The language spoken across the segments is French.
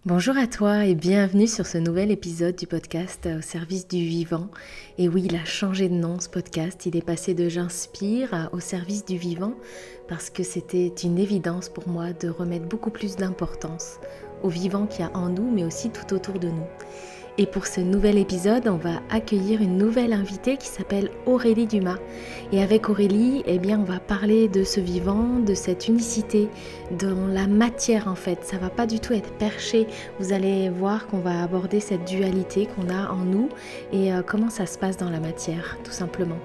Bonjour à toi et bienvenue sur ce nouvel épisode du podcast au service du vivant. Et oui, il a changé de nom ce podcast, il est passé de J'inspire au service du vivant parce que c'était une évidence pour moi de remettre beaucoup plus d'importance au vivant qu'il y a en nous mais aussi tout autour de nous. Et pour ce nouvel épisode, on va accueillir une nouvelle invitée qui s'appelle Aurélie Dumas. Et avec Aurélie, eh bien, on va parler de ce vivant, de cette unicité, dans la matière en fait. Ça va pas du tout être perché. Vous allez voir qu'on va aborder cette dualité qu'on a en nous et comment ça se passe dans la matière, tout simplement.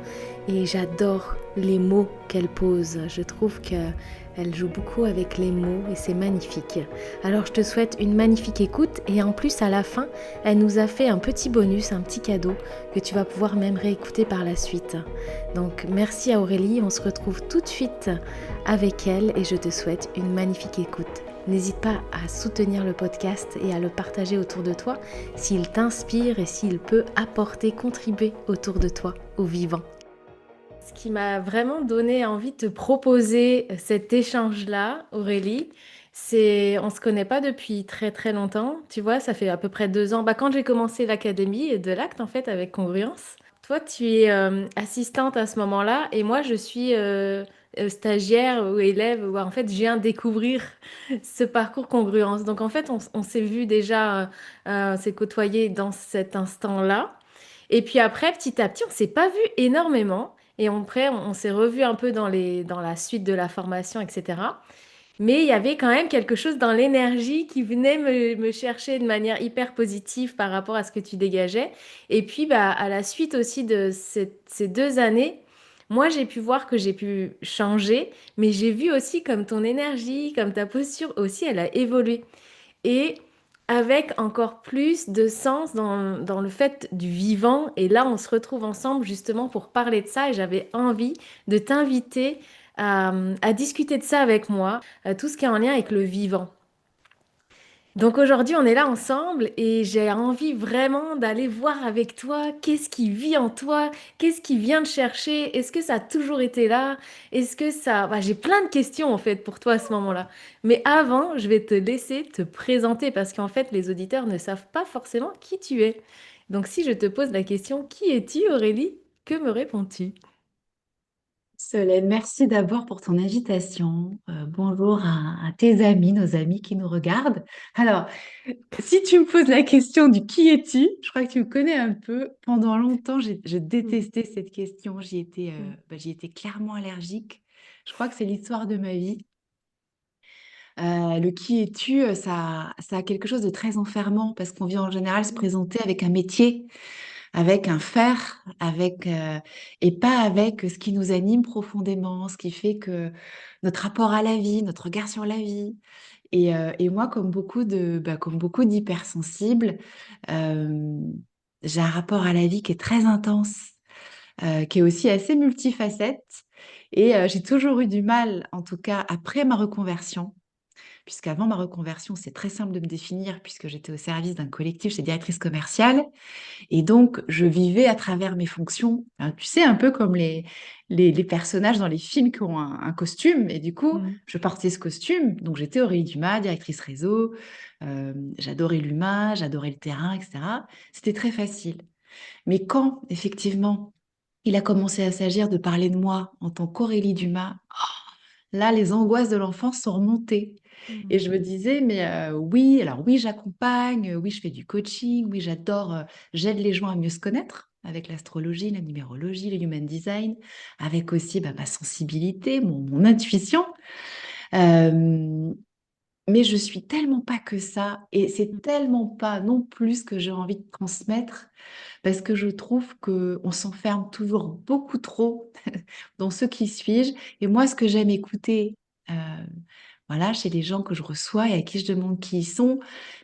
Et j'adore les mots qu'elle pose. Je trouve qu'elle joue beaucoup avec les mots et c'est magnifique. Alors je te souhaite une magnifique écoute et en plus à la fin, elle nous a fait un petit bonus, un petit cadeau que tu vas pouvoir même réécouter par la suite. Donc merci à Aurélie, on se retrouve tout de suite avec elle et je te souhaite une magnifique écoute. N'hésite pas à soutenir le podcast et à le partager autour de toi s'il t'inspire et s'il peut apporter, contribuer autour de toi, au vivant. Ce qui m'a vraiment donné envie de te proposer cet échange-là, Aurélie, c'est on se connaît pas depuis très très longtemps, tu vois, ça fait à peu près 2 ans. Bah, quand j'ai commencé l'académie de l'acte en fait avec Congruence, toi tu es assistante à ce moment-là et moi je suis stagiaire ou élève où en fait je viens découvrir ce parcours Congruence. Donc en fait on s'est vu déjà, on s'est côtoyé dans cet instant-là. Et puis après, petit à petit, on s'est pas vu énormément. Et après, on s'est revu un peu dans la suite de la formation, etc. Mais il y avait quand même quelque chose dans l'énergie qui venait me chercher de manière hyper positive par rapport à ce que tu dégageais. Et puis, bah, à la suite aussi de ces 2 années, moi, j'ai pu voir que j'ai pu changer, mais j'ai vu aussi comme ton énergie, comme ta posture aussi, elle a évolué et avec encore plus de sens dans le fait du vivant. Et là, on se retrouve ensemble justement pour parler de ça et j'avais envie de t'inviter à discuter de ça avec moi, tout ce qui est en lien avec le vivant. Donc aujourd'hui, on est là ensemble et j'ai envie vraiment d'aller voir avec toi qu'est-ce qui vit en toi, qu'est-ce qui vient de chercher, est-ce que ça a toujours été là, est-ce que ça... Bah, j'ai plein de questions en fait pour toi à ce moment-là. Mais avant, je vais te laisser te présenter parce qu'en fait, les auditeurs ne savent pas forcément qui tu es. Donc si je te pose la question, qui es-tu Aurélie? Que me réponds-tu? Solène, merci d'abord pour ton invitation. Bonjour à tes amis, nos amis qui nous regardent. Alors, si tu me poses la question du qui es-tu, je crois que tu me connais un peu. Pendant longtemps, j'ai Mm, détesté cette question. mm, J'y étais clairement allergique. Je crois que c'est l'histoire de ma vie. Le qui es-tu, ça a quelque chose de très enfermant parce qu'on vient en général se mm, présenter avec un métier, avec un faire, et pas avec ce qui nous anime profondément, ce qui fait que notre rapport à la vie, notre regard sur la vie. Et moi, comme beaucoup d'hypersensibles, euh, j'ai un rapport à la vie qui est très intense, qui est aussi assez multifacette. Et j'ai toujours eu du mal, en tout cas après ma reconversion, puisqu'avant ma reconversion, c'est très simple de me définir, puisque j'étais au service d'un collectif, j'étais directrice commerciale. Et donc, je vivais à travers mes fonctions, hein, tu sais, un peu comme les personnages dans les films qui ont un costume. Et du coup, mm, je portais ce costume. Donc, j'étais Aurélie Dumas, directrice réseau. J'adorais l'humain, j'adorais le terrain, etc. C'était très facile. Mais quand, effectivement, il a commencé à s'agir de parler de moi en tant qu'Aurélie Dumas, là, les angoisses de l'enfance sont remontées. Et mm, je me disais, mais oui, alors oui, j'accompagne, oui, je fais du coaching, oui, j'adore, j'aide les gens à mieux se connaître avec l'astrologie, la numérologie, le human design, avec aussi bah, ma sensibilité, mon intuition. Euh, mais je suis tellement pas que ça, et c'est mm. tellement pas non plus ce que j'ai envie de transmettre, parce que je trouve que on s'enferme toujours beaucoup trop dans ce qui suis-je. Et moi, ce que j'aime écouter, euh, voilà, chez les gens que je reçois et à qui je demande qui ils sont,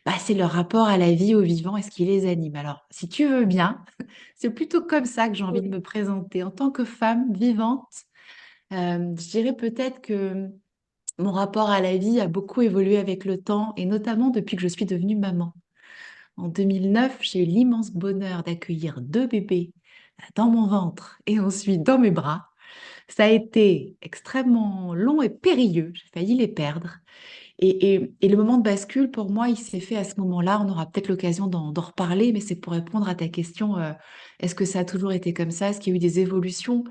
bah, c'est leur rapport à la vie, au vivant et ce qui les anime. Alors, si tu veux bien, c'est plutôt comme ça que j'ai envie de Oui. me présenter en tant que femme vivante. Je dirais peut-être que mon rapport à la vie a beaucoup évolué avec le temps et notamment depuis que je suis devenue maman. En 2009, j'ai eu l'immense bonheur d'accueillir 2 bébés dans mon ventre et ensuite dans mes bras. Ça a été extrêmement long et périlleux. J'ai failli les perdre. Et le moment de bascule, pour moi, il s'est fait à ce moment-là. On aura peut-être l'occasion d'en reparler, mais c'est pour répondre à ta question, est-ce que ça a toujours été comme ça? Est-ce qu'il y a eu des évolutions?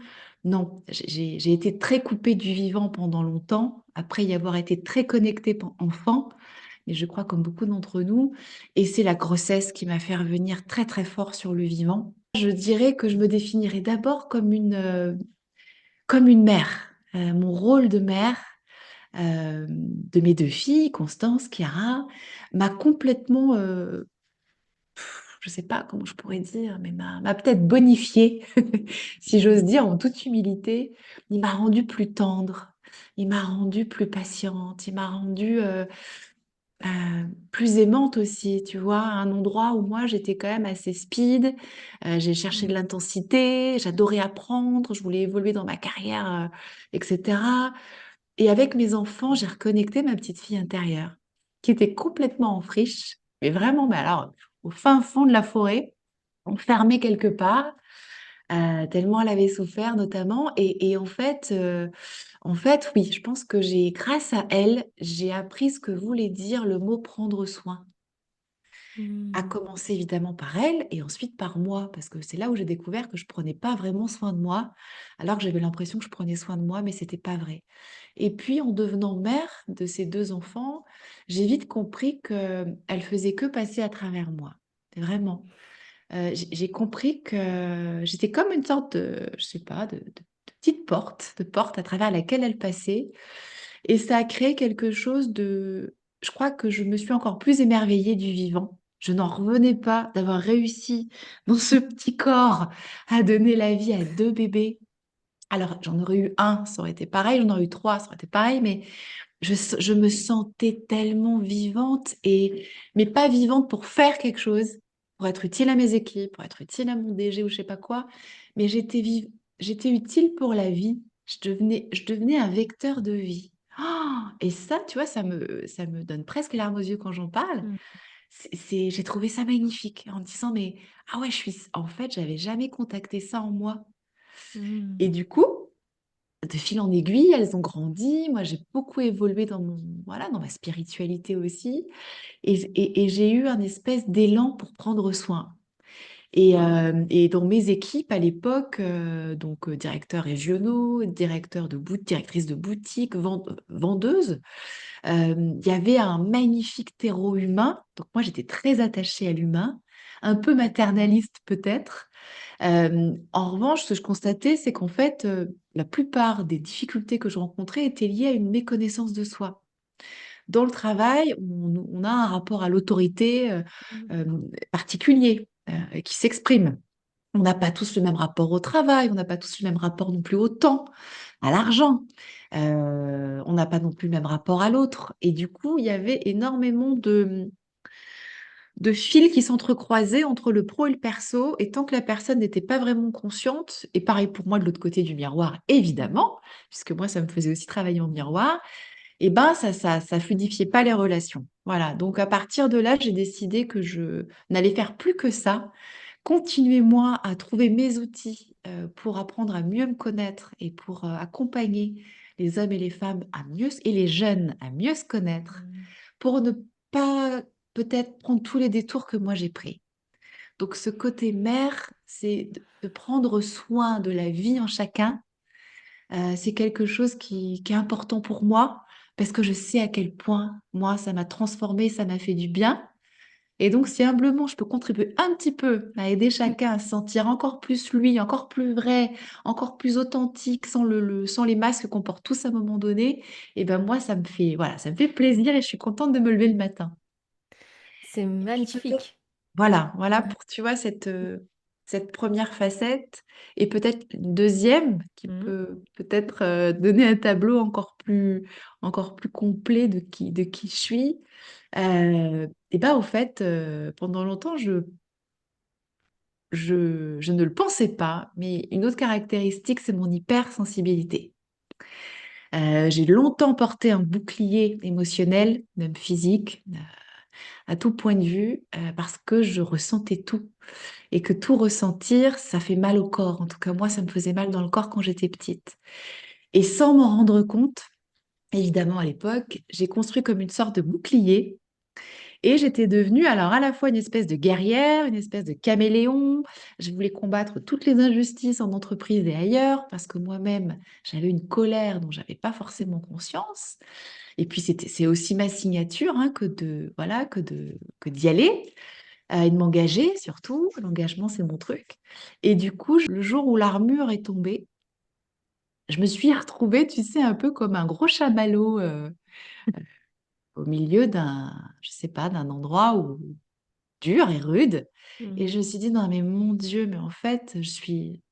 Non, j'ai été très coupée du vivant pendant longtemps, après y avoir été très connectée enfant, et je crois comme beaucoup d'entre nous, et c'est la grossesse qui m'a fait revenir très très fort sur le vivant. Je dirais que je me définirais d'abord comme une mère. Mon rôle de mère, de mes 2 filles, Constance, Chiara, m'a complètement, je sais pas comment je pourrais dire, mais m'a peut-être bonifiée, si j'ose dire en toute humilité. Il m'a rendue plus tendre, il m'a rendue plus patiente, il m'a rendue, plus aimante aussi, tu vois? À un endroit où moi j'étais quand même assez speed, j'ai cherché de Mmh. l'intensité, j'adorais apprendre, je voulais évoluer dans ma carrière, et cetera. Et avec mes enfants, j'ai reconnecté ma petite fille intérieure, qui était complètement en friche, mais vraiment, mais alors, au fin fond de la forêt, enfermée quelque part, tellement elle avait souffert notamment. Et en fait, oui, je pense que grâce à elle, j'ai appris ce que voulait dire le mot prendre soin. À Mmh. commencer évidemment par elle et ensuite par moi, parce que c'est là où j'ai découvert que je prenais pas vraiment soin de moi, alors que j'avais l'impression que je prenais soin de moi, mais c'était pas vrai. Et puis en devenant mère de ces 2 enfants, j'ai vite compris qu'elle faisait que passer à travers moi. Vraiment. J'ai compris que j'étais comme une sorte de, je sais pas, de petite porte, de porte à travers laquelle elle passait. Et ça a créé quelque chose de... Je crois que je me suis encore plus émerveillée du vivant. Je n'en revenais pas d'avoir réussi dans ce petit corps à donner la vie à 2 bébés. Alors, j'en aurais eu un, ça aurait été pareil, j'en aurais eu 3, ça aurait été pareil, mais je me sentais tellement vivante, mais pas vivante pour faire quelque chose, pour être utile à mes équipes, pour être utile à mon DG ou je sais pas quoi, mais j'étais utile pour la vie. Je devenais un vecteur de vie. Oh, et ça, tu vois, ça me donne presque les larmes aux yeux quand j'en parle. Mmh. J'ai trouvé ça magnifique en me disant, mais ah ouais, en fait, j'avais jamais contacté ça en moi. Mmh. Et du coup, de fil en aiguille, elles ont grandi. Moi, j'ai beaucoup évolué voilà, dans ma spiritualité aussi. Et j'ai eu un espèce d'élan pour prendre soin. Et dans mes équipes à l'époque, donc directeurs régionaux, directrices de boutique, vendeuses, il y avait un magnifique terreau humain. Donc moi, j'étais très attachée à l'humain, un peu maternaliste peut-être. En revanche, ce que je constatais, c'est qu'en fait, la plupart des difficultés que je rencontrais étaient liées à une méconnaissance de soi. Dans le travail, on a un rapport à l'autorité Mmh. euh, particulier qui s'exprime. On n'a pas tous le même rapport au travail, on n'a pas tous le même rapport non plus au temps, à l'argent. On n'a pas non plus le même rapport à l'autre. Et du coup, il y avait énormément de fils qui s'entrecroisaient entre le pro et le perso, et tant que la personne n'était pas vraiment consciente, et pareil pour moi de l'autre côté du miroir, Mmh. évidemment, puisque moi, ça me faisait aussi travailler en miroir, et ben ça fluidifiait pas les relations. Voilà, donc à partir de là, j'ai décidé que je n'allais faire plus que ça, continuer moi à trouver mes outils pour apprendre à mieux me connaître et pour accompagner les hommes et les femmes et les jeunes à mieux se connaître, Mmh. pour ne pas peut-être prendre tous les détours que moi j'ai pris. Donc ce côté mère, c'est de prendre soin de la vie en chacun. C'est quelque chose qui est important pour moi parce que je sais à quel point moi ça m'a transformée, ça m'a fait du bien. Et donc si humblement je peux contribuer un petit peu à aider chacun à se sentir encore plus lui, encore plus vrai, encore plus authentique, sans les masques qu'on porte tous à un moment donné, et ben moi ça me fait voilà, ça me fait plaisir et je suis contente de me lever le matin. C'est Et puis peut-être, magnifique. voilà pour, tu vois, cette première facette, et peut-être une deuxième qui Mmh. peut peut-être donner un tableau encore plus complet de qui je suis. Et ben, au fait, pendant longtemps, je ne le pensais pas, mais une autre caractéristique, c'est mon hypersensibilité. J'ai longtemps porté un bouclier émotionnel, même physique, à tout point de vue, parce que je ressentais tout. Et que tout ressentir, ça fait mal au corps. En tout cas, moi, ça me faisait mal dans le corps quand j'étais petite. Et sans m'en rendre compte, évidemment, à l'époque, j'ai construit comme une sorte de bouclier et j'étais devenue alors à la fois une espèce de guerrière, une espèce de caméléon. Je voulais combattre toutes les injustices en entreprise et ailleurs parce que moi-même, j'avais une colère dont j'avais pas forcément conscience. Et puis c'est aussi ma signature hein, voilà, que d'y aller et de m'engager surtout. L'engagement, c'est mon truc. Et du coup, le jour où l'armure est tombée, je me suis retrouvée, tu sais, un peu comme un gros chamallow au milieu je sais pas, d'un endroit dur et rude. Et je Mhm. me suis dit, non, mais mon Dieu, mais en fait, je suis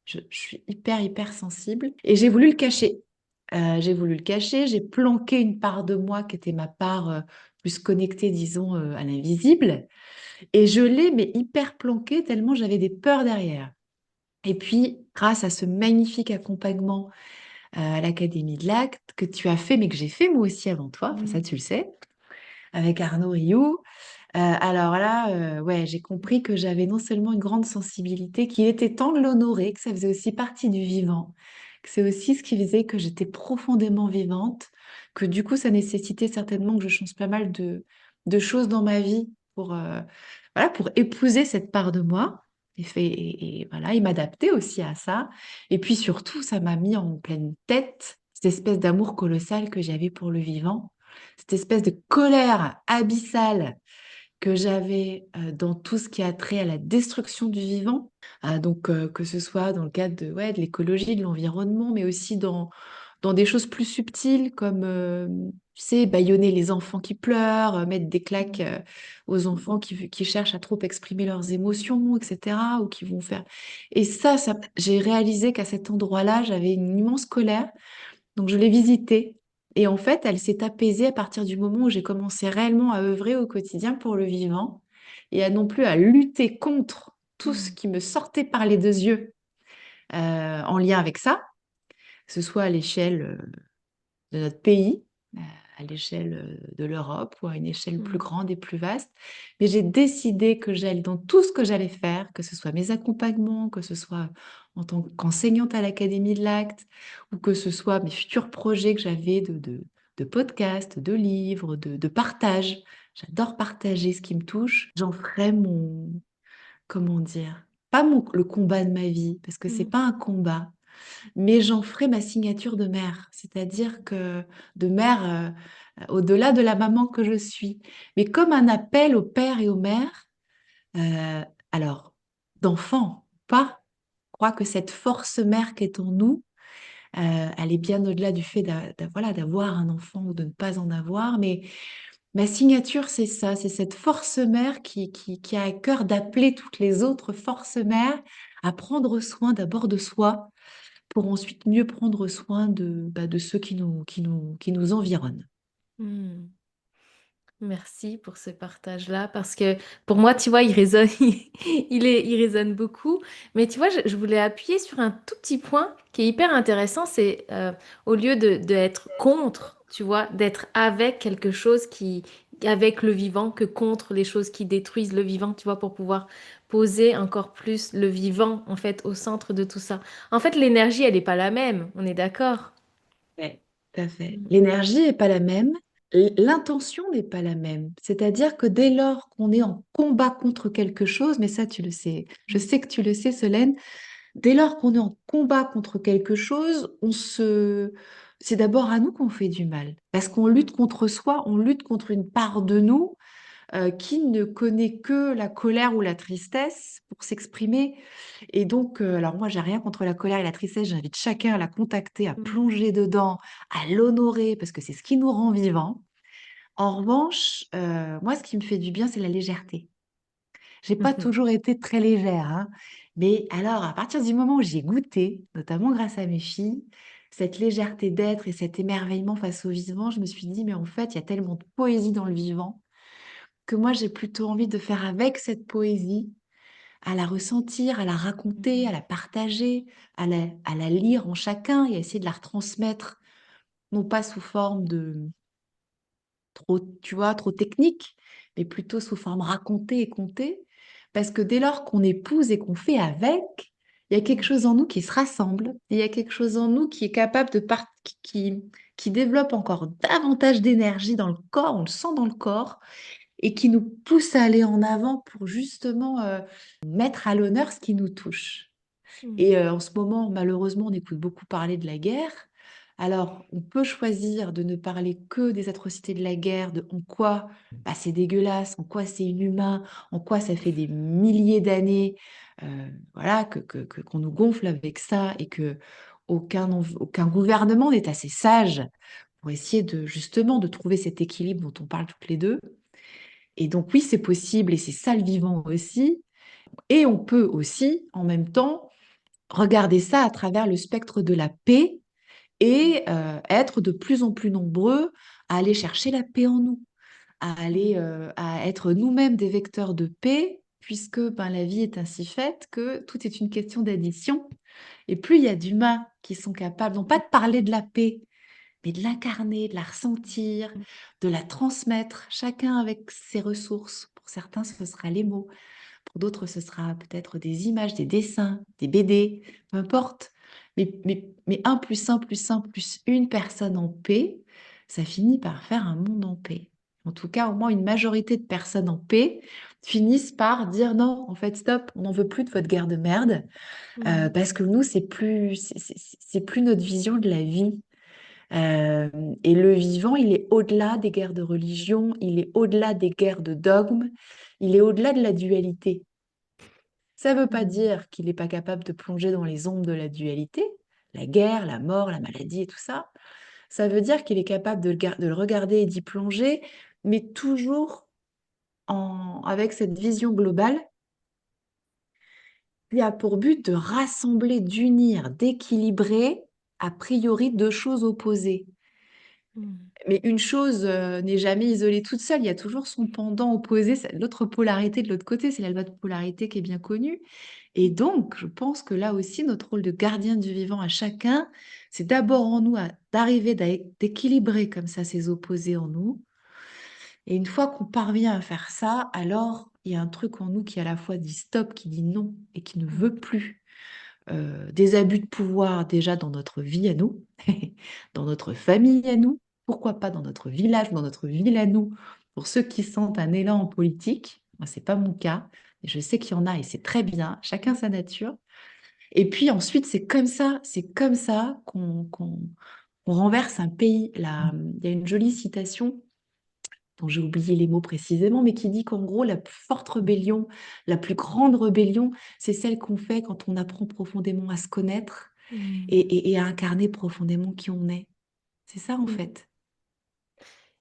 hyper, hyper sensible. Et j'ai voulu le cacher. J'ai voulu le cacher. J'ai planqué une part de moi qui était ma part plus connectée, disons, à l'invisible. Et je l'ai, mais hyper planquée, tellement j'avais des peurs derrière. Et puis, grâce à ce magnifique accompagnement à l'Académie de l'Acte que tu as fait, mais que j'ai fait moi aussi avant toi, enfin ça Mhm. tu le sais, avec Arnaud Rioux, alors là, ouais, j'ai compris que j'avais non seulement une grande sensibilité, qu'il était temps de l'honorer, que ça faisait aussi partie du vivant, que c'est aussi ce qui faisait que j'étais profondément vivante, que du coup, ça nécessitait certainement que je change pas mal de choses dans ma vie voilà, pour épouser cette part de moi. Et voilà, et m'adapter aussi à ça. Et puis surtout, ça m'a mis en pleine tête cette espèce d'amour colossal que j'avais pour le vivant, cette espèce de colère abyssale que j'avais dans tout ce qui a trait à la destruction du vivant. Donc, que ce soit dans le cadre ouais, de l'écologie, de l'environnement, mais aussi dans des choses plus subtiles comme, tu sais, bâillonner les enfants qui pleurent, mettre des claques aux enfants qui cherchent à trop exprimer leurs émotions, etc., ou qui vont faire... Et j'ai réalisé qu'à cet endroit-là, j'avais une immense colère donc je l'ai visitée et en fait, elle s'est apaisée à partir du moment où j'ai commencé réellement à œuvrer au quotidien pour le vivant et à non plus à lutter contre tout ce Mhm. qui me sortait par les deux yeux en lien avec ça, que ce soit à l'échelle de notre pays, euh, à l'échelle de l'Europe ou à une échelle plus Mhm. grande et plus vaste. Mais j'ai décidé que j'allais, dans tout ce que j'allais faire, que ce soit mes accompagnements, que ce soit en tant qu'enseignante à l'Académie de l'Acte, ou que ce soit mes futurs projets que j'avais de podcasts, de livres, de partage. J'adore partager ce qui me touche. J'en ferai comment dire, pas le combat de ma vie, parce que c'est Mhm. pas un combat, mais j'en ferai ma signature de mère, c'est-à-dire que de mère au-delà de la maman que je suis, mais comme un appel aux pères et aux mères, euh, alors d'enfants, pas. Je crois que cette force mère qui est en nous, elle est bien au-delà du fait voilà, d'avoir un enfant ou de ne pas en avoir, mais ma signature, c'est ça, c'est cette force mère qui a à cœur d'appeler toutes les autres forces mères à prendre soin d'abord de soi pour ensuite mieux prendre soin de ceux qui nous environnent. Mhm. Merci pour ce partage-là, parce que pour moi, tu vois, il résonne, il résonne beaucoup. Mais tu vois, je voulais appuyer sur un tout petit point qui est hyper intéressant, c'est au lieu de être contre, tu vois, d'être avec quelque chose avec le vivant, que contre les choses qui détruisent le vivant, tu vois, pour pouvoir poser encore plus le vivant, en fait, au centre de tout ça. En fait, l'énergie, elle n'est pas la même, on est d'accord? Ouais, tout à fait. Mm. L'énergie n'est pas la même, l'intention n'est pas la même. C'est-à-dire que dès lors qu'on est en combat contre quelque chose, mais ça tu le sais, je sais que tu le sais, Solène, dès lors qu'on est en combat contre quelque chose, c'est d'abord à nous qu'on fait du mal. Parce qu'on lutte contre soi, on lutte contre une part de nous qui ne connaît que la colère ou la tristesse pour s'exprimer. Et donc, alors moi, j'ai rien contre la colère et la tristesse, j'invite chacun à la contacter, à Mm. plonger dedans, à l'honorer, parce que c'est ce qui nous rend vivants. En revanche, moi, ce qui me fait du bien, c'est la légèreté. J'ai pas Mhm. toujours été très légère, hein. Mais alors, à partir du moment où j'ai goûté, notamment grâce à mes filles, cette légèreté d'être et cet émerveillement face au vivant, je me suis dit, mais en fait, il y a tellement de poésie dans le vivant que moi, j'ai plutôt envie de faire avec cette poésie, à la ressentir, à la raconter, à Mhm. la partager, à la lire en chacun et à essayer de la retransmettre, non pas sous forme de trop, tu vois, trop technique, mais plutôt sous forme racontée et contée. Parce que dès lors qu'on épouse et qu'on fait avec, il Il y a quelque chose en nous qui se rassemble, et il y a quelque chose en nous qui est capable qui développe encore davantage d'énergie dans le corps, on le sent dans le corps, et qui nous pousse à aller en avant pour justement mettre à l'honneur ce qui nous touche. Mm. Et en ce moment, malheureusement, on écoute beaucoup parler de la guerre. Alors, on peut choisir de ne parler que des atrocités de la guerre, de en quoi bah, c'est dégueulasse, en quoi c'est inhumain, en quoi ça fait des milliers d'années voilà, qu'on nous gonfle avec ça et que aucun gouvernement n'est assez sage pour essayer de justement de trouver cet équilibre dont on parle toutes les deux. Et donc oui, c'est possible et c'est ça le vivant aussi. Et on peut aussi, en même temps, regarder ça à travers le spectre de la paix et être de plus en plus nombreux à aller chercher la paix en nous, à aller Mm. à être nous-mêmes des vecteurs de paix, puisque ben, la vie est ainsi faite que tout est une question d'addition. Et plus il y a d'humains qui sont capables, non pas de parler de la paix, mais de l'incarner, de la ressentir, de la transmettre, chacun avec ses ressources. Pour certains, ce sera les mots. Pour d'autres, ce sera peut-être des images, des dessins, des BD, peu importe. Mais un plus un plus un plus une personne en paix, ça finit par faire un monde en paix. En tout cas, au moins une majorité de personnes en paix finissent par dire non, en fait, stop, on n'en veut plus de votre guerre de merde, Mm. parce que nous, c'est plus notre vision de la vie. Euh, et le vivant, il est au-delà des guerres de religion, il est au-delà des guerres de dogmes, il est au-delà de la dualité. Ça ne veut pas Mm. dire qu'il n'est pas capable de plonger dans les ombres de la dualité, la guerre, la mort, la maladie et tout ça. Ça veut dire qu'il est capable de le regarder et d'y plonger, mais toujours avec cette vision globale qui a pour but de rassembler, d'unir, d'équilibrer, a priori, deux choses opposées. Mm. Mais une chose n'est jamais isolée toute seule, il y a toujours son pendant opposé, l'autre polarité de l'autre côté, c'est la loi de polarité qui est bien connue. Et donc, je pense que là aussi, notre rôle de gardien du vivant à chacun, c'est d'abord en nous d'arriver d'équilibrer comme ça ces opposés en nous. Et une fois qu'on parvient à faire ça, alors il y a un truc en nous qui à la fois dit stop, qui dit non et qui ne veut Mm. plus des abus de pouvoir déjà dans notre vie à nous, dans notre famille à nous, pourquoi pas dans notre village, dans notre ville à nous, pour ceux qui sentent un élan en politique. Moi, c'est pas mon cas, mais je sais qu'il y en a et c'est très bien, chacun sa nature. Et puis ensuite, c'est comme ça qu'on renverse un pays. Là, il y a une jolie citation dont j'ai oublié les mots précisément, mais qui dit qu'en gros, la plus forte rébellion, la plus grande rébellion, c'est celle qu'on fait quand on apprend profondément à se connaître Mm. et à incarner profondément qui on est. C'est ça, en Mm. fait.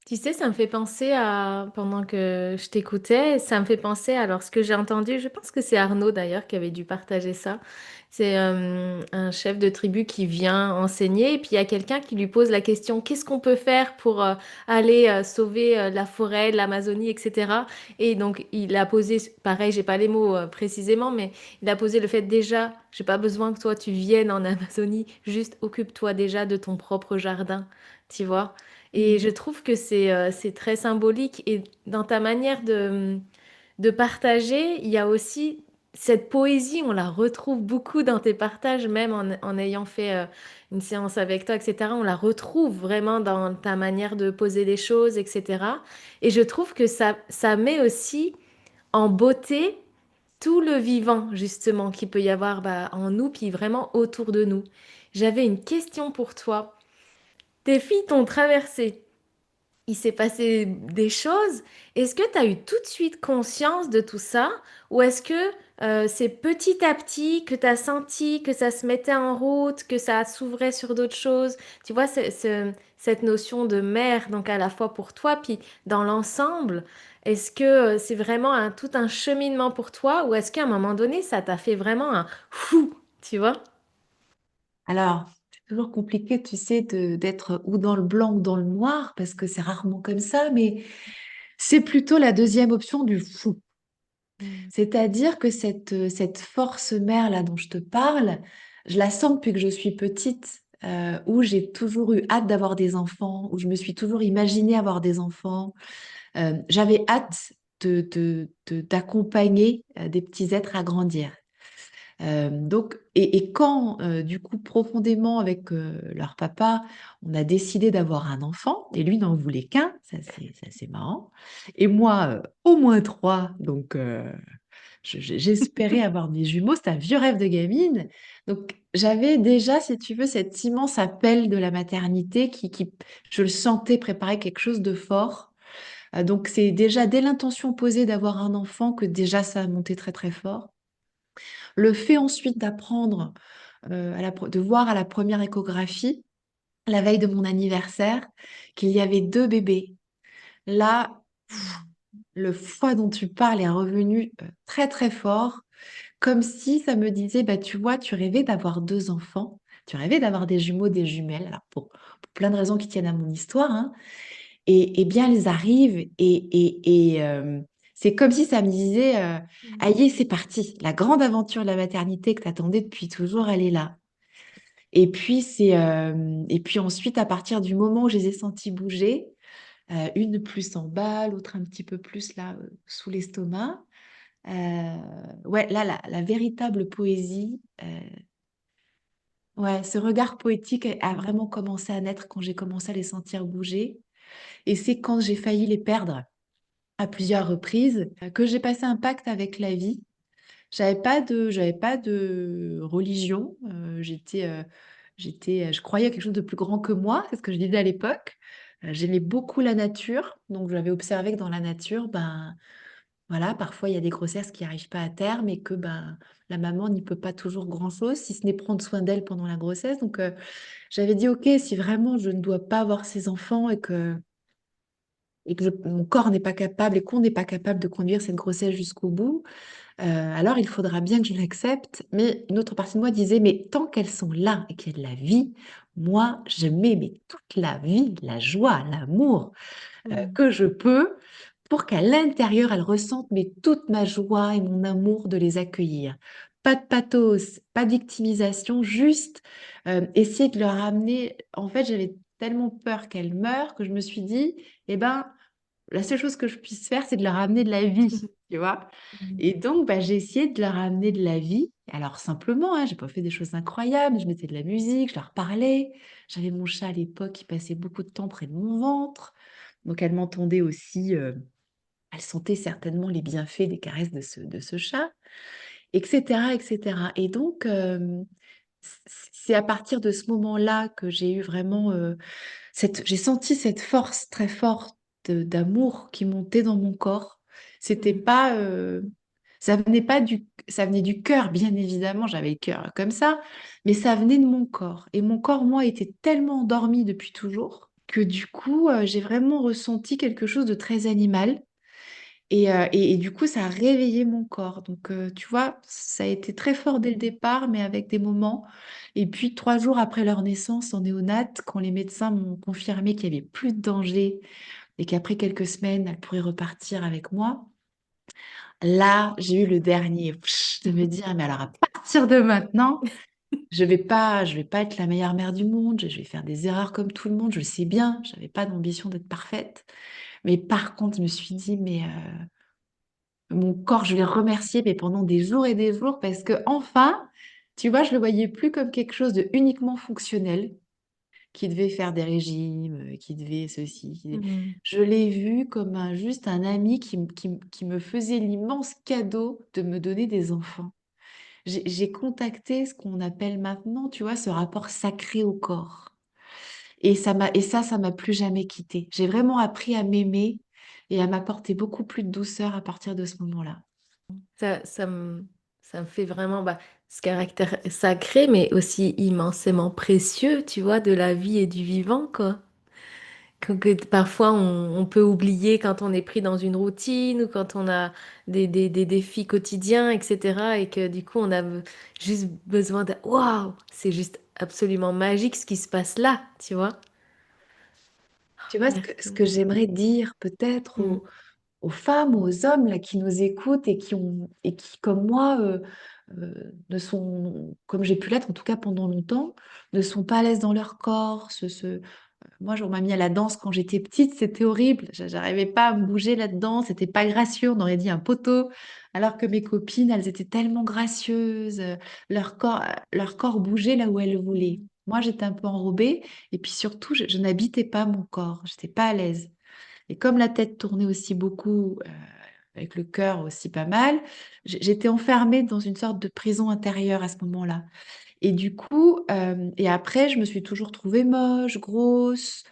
Tu sais, ça me fait penser à, pendant que je t'écoutais, ça me fait penser à alors ce que j'ai entendu, je pense que c'est Arnaud d'ailleurs qui avait dû partager ça. C'est un chef de tribu qui vient enseigner et puis il y a quelqu'un qui lui pose la question, qu'est-ce qu'on peut faire pour aller sauver la forêt, l'Amazonie, etc. Et donc il a posé, pareil, j'ai pas les mots précisément, mais il a posé le fait déjà, j'ai pas besoin que toi tu viennes en Amazonie, juste occupe-toi déjà de ton propre jardin, tu vois. Et je Mm. trouve que c'est très symbolique. Et dans ta manière de partager, il y a aussi cette poésie, on la retrouve beaucoup dans tes partages, même en ayant fait une séance avec toi, etc. On la retrouve vraiment dans ta manière de poser les choses, etc. Et je trouve que ça met aussi en beauté tout le vivant, justement, qu'il peut y avoir bah, en nous, puis vraiment autour de nous. J'avais une question pour toi. Tes filles t'ont traversé, il s'est passé des choses. Est-ce que tu as eu tout de suite conscience de tout ça? Ou est-ce que c'est petit à petit que tu as senti que ça se mettait en route, que ça s'ouvrait sur d'autres choses? Tu vois, cette notion de mère, donc à la fois pour toi, puis dans l'ensemble, est-ce que c'est vraiment tout un cheminement pour toi? Ou est-ce qu'à un moment donné, ça t'a fait vraiment un fou, tu vois? Alors, c'est toujours compliqué, tu sais, d'être ou dans le blanc ou dans le noir, parce que c'est rarement comme ça, mais c'est plutôt la deuxième option du fou. Mm. C'est-à-dire que cette force mère là dont je te parle, je la sens depuis que je suis petite, où j'ai toujours eu hâte d'avoir des enfants, où je me suis toujours imaginé avoir des enfants. J'avais hâte d'accompagner des petits êtres à grandir. Donc et quand, du coup, profondément avec, leur papa, on a décidé d'avoir un enfant et lui n'en voulait qu'un, ça c'est marrant et moi, au moins 3 donc j'espérais avoir des jumeaux, c'était un vieux rêve de gamine. Donc j'avais déjà, si tu veux, cet immense appel de la maternité qui je le sentais préparer quelque chose de fort. Donc c'est déjà dès l'intention posée d'avoir un enfant que déjà ça a monté très, très fort. Le fait ensuite d'apprendre, de voir à la première échographie, la veille de mon anniversaire, qu'il y avait 2 bébés. Là, le foie dont tu parles est revenu, très, très fort, comme si ça me disait: «Bah, tu vois, tu rêvais d'avoir 2 enfants, tu rêvais d'avoir des jumeaux, des jumelles», alors pour plein de raisons qui tiennent à mon histoire, hein, et bien elles arrivent c'est comme si ça me disait, «Ça y est, c'est parti, la grande aventure de la maternité que tu attendais depuis toujours, elle est là». Et puis ensuite, à partir du moment où je les ai sentis bouger, une plus en bas, l'autre un petit peu plus là, sous l'estomac, ouais, là, la véritable poésie, ouais, ce regard poétique a vraiment commencé à naître quand j'ai commencé à les sentir bouger et c'est quand j'ai failli les perdre à plusieurs reprises, que j'ai passé un pacte avec la vie. J'avais pas de religion, je croyais à quelque chose de plus grand que moi, c'est ce que je disais à l'époque. J'aimais beaucoup la nature, donc j'avais observé que dans la nature, ben, voilà, parfois il y a des grossesses qui arrivent pas à terme et que, ben, la maman n'y peut pas toujours grand-chose, si ce n'est prendre soin d'elle pendant la grossesse. Donc, j'avais dit: «OK, si vraiment je ne dois pas avoir ces enfants et que mon corps n'est pas capable et qu'on n'est pas capable de conduire cette grossesse jusqu'au bout, alors il faudra bien que je l'accepte». Mais une autre partie de moi disait: «Mais tant qu'elles sont là et qu'il y a de la vie, moi je mets mais toute la vie, la joie, l'amour, Mmh. que je peux pour qu'à l'intérieur, elles ressentent mais toute ma joie et mon amour de les accueillir». Pas de pathos, pas de victimisation, juste, essayer de leur amener en fait, j'avais tellement peur qu'elles meurent que je me suis dit: «Eh ben, la seule chose que je puisse faire, c'est de leur amener de la vie», tu vois? Mmh. Et donc, bah, j'ai essayé de leur amener de la vie. Alors simplement, hein, j'ai pas fait des choses incroyables, je mettais de la musique, je leur parlais. J'avais mon chat à l'époque qui passait beaucoup de temps près de mon ventre, donc elle m'entendait aussi, elle sentait certainement les bienfaits des caresses de ce chat et cetera et cetera et donc, c'est à partir de ce moment-là que j'ai eu vraiment, j'ai senti cette force très forte d'amour qui montait dans mon corps. C'était Mmh. pas, ça venait du cœur, bien évidemment, j'avais le cœur comme ça, mais ça venait de mon corps et mon corps, moi, était tellement endormi depuis toujours que du coup, j'ai vraiment ressenti quelque chose de très animal et du coup, ça a réveillé mon corps. Donc, tu vois, ça a été très fort dès le départ, mais avec des moments. Et puis 3 jours après leur naissance en néonate, quand les médecins m'ont confirmé qu'il y avait plus de danger et qu'après quelques semaines, elles pourraient repartir avec moi, là, j'ai eu le dernier de me dire: «Mais alors à partir de maintenant, je vais pas être la meilleure mère du monde, je vais faire des erreurs comme tout le monde, je le sais bien». J'avais pas d'ambition d'être parfaite. Mais par contre, je me suis dit: «Mais, mon corps, je l'ai remercié, mais pendant des jours et des jours parce que enfin, tu vois, je le voyais plus comme quelque chose de uniquement fonctionnel, qui devait faire des régimes, qui devait ceci, Mmh. je l'ai vu comme juste un ami qui me faisait l'immense cadeau de me donner des enfants. J'ai contacté ce qu'on appelle maintenant, tu vois, ce rapport sacré au corps et ça m'a plus jamais quittée. J'ai vraiment appris à m'aimer et à m'apporter beaucoup plus de douceur à partir de ce moment-là. Ça me fait vraiment, bah, ce caractère sacré, mais aussi immensément précieux, tu vois, de la vie et du vivant, quoi. Que parfois on peut oublier quand on est pris dans une routine ou quand on a des défis quotidiens, et cetera et que du coup on a juste besoin de waouh! C'est juste absolument magique ce qui se passe là, tu vois? Tu vois ce que Merci. j'aimerais dire peut-être Mmh. aux femmes, aux hommes là qui nous écoutent et qui comme moi, ne sont comme j'ai pu l'être en tout cas pendant longtemps, ne sont pas à l'aise dans leur corps, moi, on m'a mis à la danse quand j'étais petite, c'était horrible. J'arrivais pas à me bouger là-dedans, c'était pas gracieux, on aurait dit un poteau. Alors que mes copines, elles étaient tellement gracieuses, leur corps bougeait là où elles voulaient. Moi, j'étais un peu enrobée, et puis surtout, je n'habitais pas mon corps, j'étais pas à l'aise. Et comme la tête tournait aussi beaucoup, avec le cœur aussi pas mal, j'étais enfermée dans une sorte de prison intérieure à ce moment-là. Et du coup, et après, je me suis toujours trouvée moche, grosse.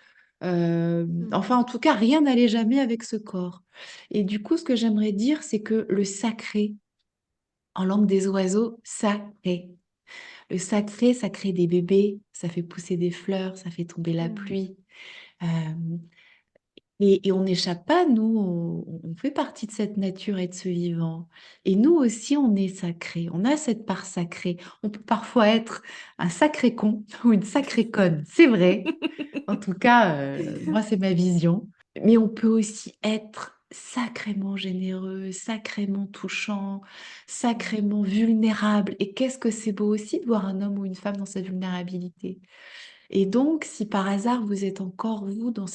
Enfin, en tout cas, rien n'allait jamais avec ce corps. Et du coup, ce que j'aimerais dire, c'est que le sacré, en langue des oiseaux, sacré. Le sacré, ça crée des bébés, ça fait pousser des fleurs, ça fait tomber la pluie. Euh, et on n'échappe pas, nous, on fait partie de cette nature et de ce vivant. Et nous aussi, on est sacré, on a cette part sacrée. On peut parfois être un sacré con ou une sacrée conne, c'est vrai. En tout cas, moi, c'est ma vision. Mais on peut aussi être sacrément généreux, sacrément touchant, sacrément vulnérable. Et qu'est-ce que c'est beau aussi de voir un homme ou une femme dans sa vulnérabilité. Et donc, si par hasard vous êtes encore, vous, dans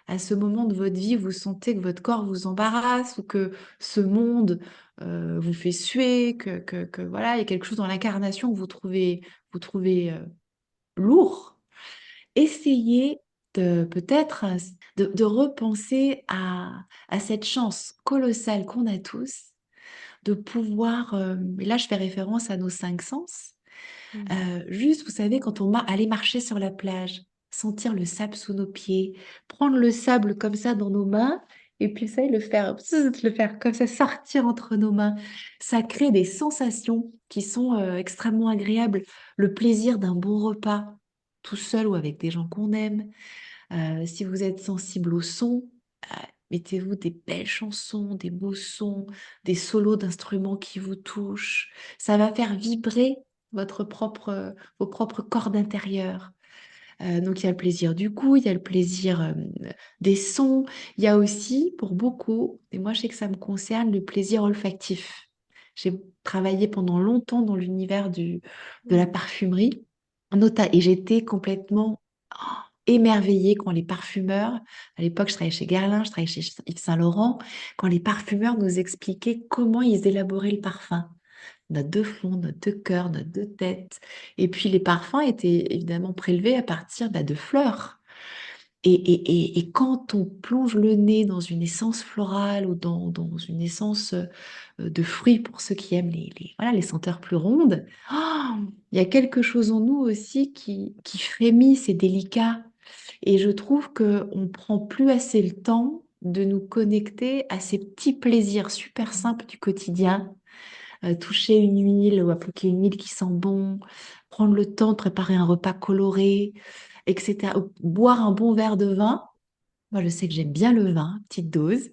à ce moment de votre vie, vous sentez que votre corps vous embarrasse ou que ce monde vous fait suer, voilà, il y a quelque chose dans l'incarnation que vous trouvez lourd, essayez de peut-être de repenser à cette chance colossale qu'on a tous de pouvoir, et là je fais référence à nos cinq sens, juste, vous savez, quand on allait marcher sur la plage, sentir le sable sous nos pieds, prendre le sable comme ça dans nos mains, et puis ça, le faire comme ça sortir entre nos mains, ça crée des sensations qui sont extrêmement agréables. Le plaisir d'un bon repas, tout seul ou avec des gens qu'on aime. Si vous êtes sensible au son, euh, mettez-vous des belles chansons, des beaux sons, des solos d'instruments qui vous touchent. Ça va faire vibrer vos propres cordes intérieures. Donc il y a le plaisir du goût, il y a le plaisir des sons, il y a aussi pour beaucoup, et moi je sais que ça me concerne, le plaisir olfactif. J'ai travaillé pendant longtemps dans l'univers de la parfumerie, et j'étais complètement émerveillée quand les parfumeurs, à l'époque je travaillais chez Guerlain, je travaillais chez Yves Saint Laurent, quand les parfumeurs nous expliquaient comment ils élaboraient le parfum. Note de fond, note de cœur, note de tête. Et puis les parfums étaient évidemment prélevés à partir de fleurs. Et quand on plonge le nez dans une essence florale ou dans une essence de fruits, pour ceux qui aiment voilà, les senteurs plus rondes, il y a quelque chose en nous aussi qui frémit, c'est délicat. Et je trouve qu'on ne prend plus assez le temps de nous connecter à ces petits plaisirs super simples du quotidien. Toucher une huile ou appliquer une huile qui sent bon, prendre le temps de préparer un repas coloré, etc. Ou boire un bon verre de vin. Moi, je sais que j'aime bien le vin, petite dose.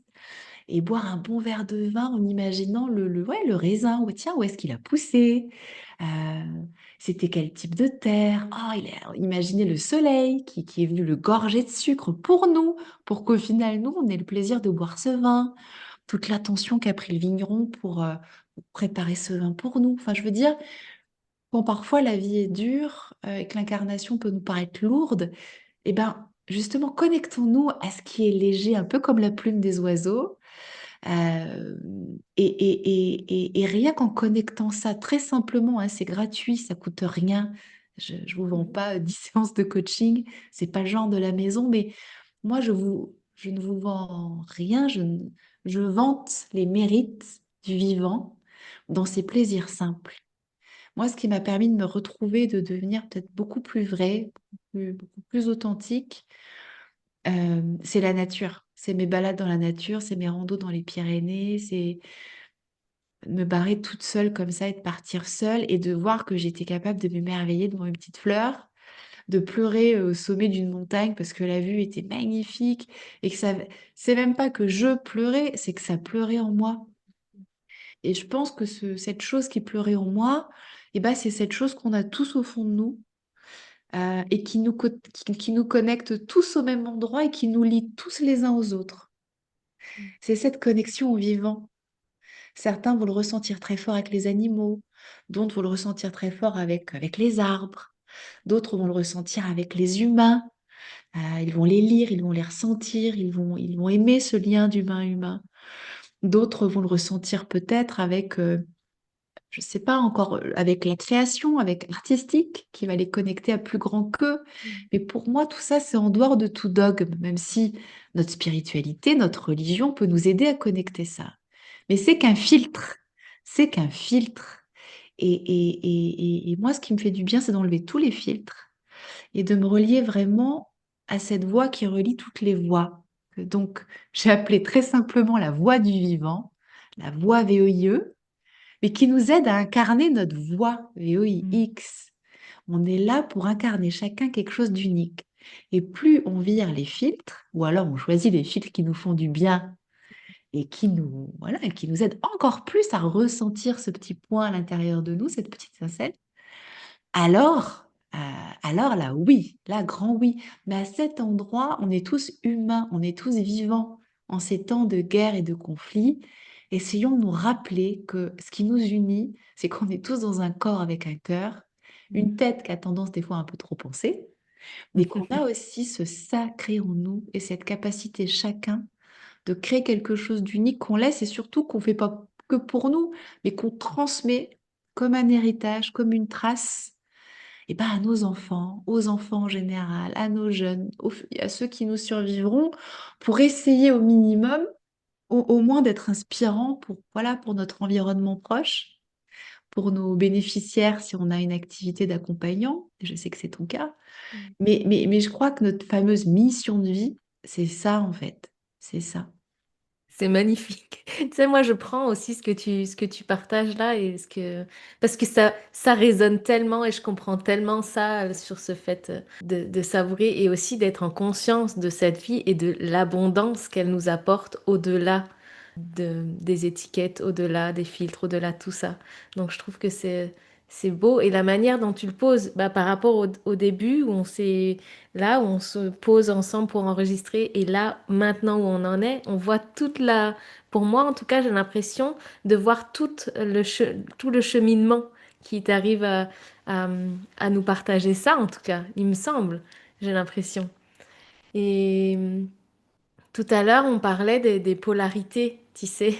Et boire un bon verre de vin en imaginant ouais, le raisin. Ouais, tiens, où est-ce qu'il a poussé? Euh, C'était quel type de terre? Ah, imaginez le soleil qui est venu le gorger de sucre pour nous, pour qu'au final, nous, on ait le plaisir de boire ce vin. Toute l'attention qu'a pris le vigneron pour préparer ce vin pour nous. Enfin, je veux dire, quand parfois la vie est dure et que l'incarnation peut nous paraître lourde, eh ben, justement, connectons-nous à ce qui est léger, un peu comme la plume des oiseaux. Euh, et rien qu'en connectant ça très simplement, hein, c'est gratuit, ça coûte rien. Je ne vous vends pas 10 séances de coaching, c'est pas le genre de la maison, mais moi, je ne vous vends rien, je vante les mérites du vivant dans ses plaisirs simples. Moi, ce qui m'a permis de me retrouver, de devenir peut-être beaucoup plus vrai, beaucoup plus authentique, c'est la nature. C'est mes balades dans la nature, c'est mes randos dans les Pyrénées, c'est me barrer toute seule comme ça et de partir seule et de voir que j'étais capable de m'émerveiller devant une petite fleur, de pleurer au sommet d'une montagne parce que la vue était magnifique et que c'est même pas que je pleurais, c'est que ça pleurait en moi. Et je pense que cette chose qui pleurait en moi, eh ben, c'est cette chose qu'on a tous au fond de nous et qui nous connecte tous au même endroit et qui nous lie tous les uns aux autres. C'est cette connexion au vivant. Certains vont le ressentir très fort avec les animaux, d'autres vont le ressentir très fort avec les arbres, d'autres vont le ressentir avec les humains. Ils vont les lire, ils vont les ressentir, ils vont aimer ce lien d'humain à humain. D'autres vont le ressentir peut-être avec, je sais pas encore, avec la création, avec l'artistique, qui va les connecter à plus grand qu'eux. Mm. Mais pour moi, tout ça, c'est en dehors de tout dogme, même si notre spiritualité, notre religion peut nous aider à connecter ça. Mais c'est qu'un filtre. C'est qu'un filtre. Et moi, ce qui me fait du bien, c'est d'enlever tous les filtres et de me relier vraiment à cette voix qui relie toutes les voix. Donc, j'ai appelé très simplement la voix du vivant, la voix VOIE, mais qui nous aide à incarner notre voix Mm. VOIX. On est là pour incarner chacun quelque chose d'unique. Et plus on vire les filtres, ou alors on choisit les filtres qui nous font du bien et qui nous, voilà, et qui nous aident encore plus à ressentir ce petit point à l'intérieur de nous, cette petite étincelle, alors, alors là, oui, là, grand oui. Mais à cet endroit, on est tous humains, on est tous vivants en ces temps de guerre et de conflit. Essayons de nous rappeler que ce qui nous unit, c'est qu'on est tous dans un corps avec un cœur, une tête qui a tendance des fois un peu trop penser, mais qu'on a aussi ce sacré en nous et cette capacité chacun de créer quelque chose d'unique qu'on laisse et surtout qu'on ne fait pas que pour nous, mais qu'on transmet comme un héritage, comme une trace et ben, à nos enfants, aux enfants en général, à nos jeunes, à ceux qui nous survivront, pour essayer au minimum, au moins d'être inspirants pour, voilà, pour notre environnement proche, pour nos bénéficiaires si on a une activité d'accompagnant. Je sais que c'est ton cas. Mm. Mais je crois que notre fameuse mission de vie, c'est ça en fait. C'est ça. C'est magnifique. Tu sais, moi, je prends aussi ce que tu partages là et parce que ça résonne tellement et je comprends tellement ça sur ce fait de savourer et aussi d'être en conscience de cette vie et de l'abondance qu'elle nous apporte au-delà des étiquettes, au-delà des filtres, au-delà de tout ça. Donc, je trouve que c'est beau et la manière dont tu le poses, bah, par rapport au début où on s'est là où on se pose ensemble pour enregistrer et là, maintenant où on en est, on voit pour moi en tout cas, j'ai l'impression de voir tout le cheminement qui t'arrive à, à nous partager ça, en tout cas, il me semble, j'ai l'impression. Et tout à l'heure, on parlait des polarités, tu sais.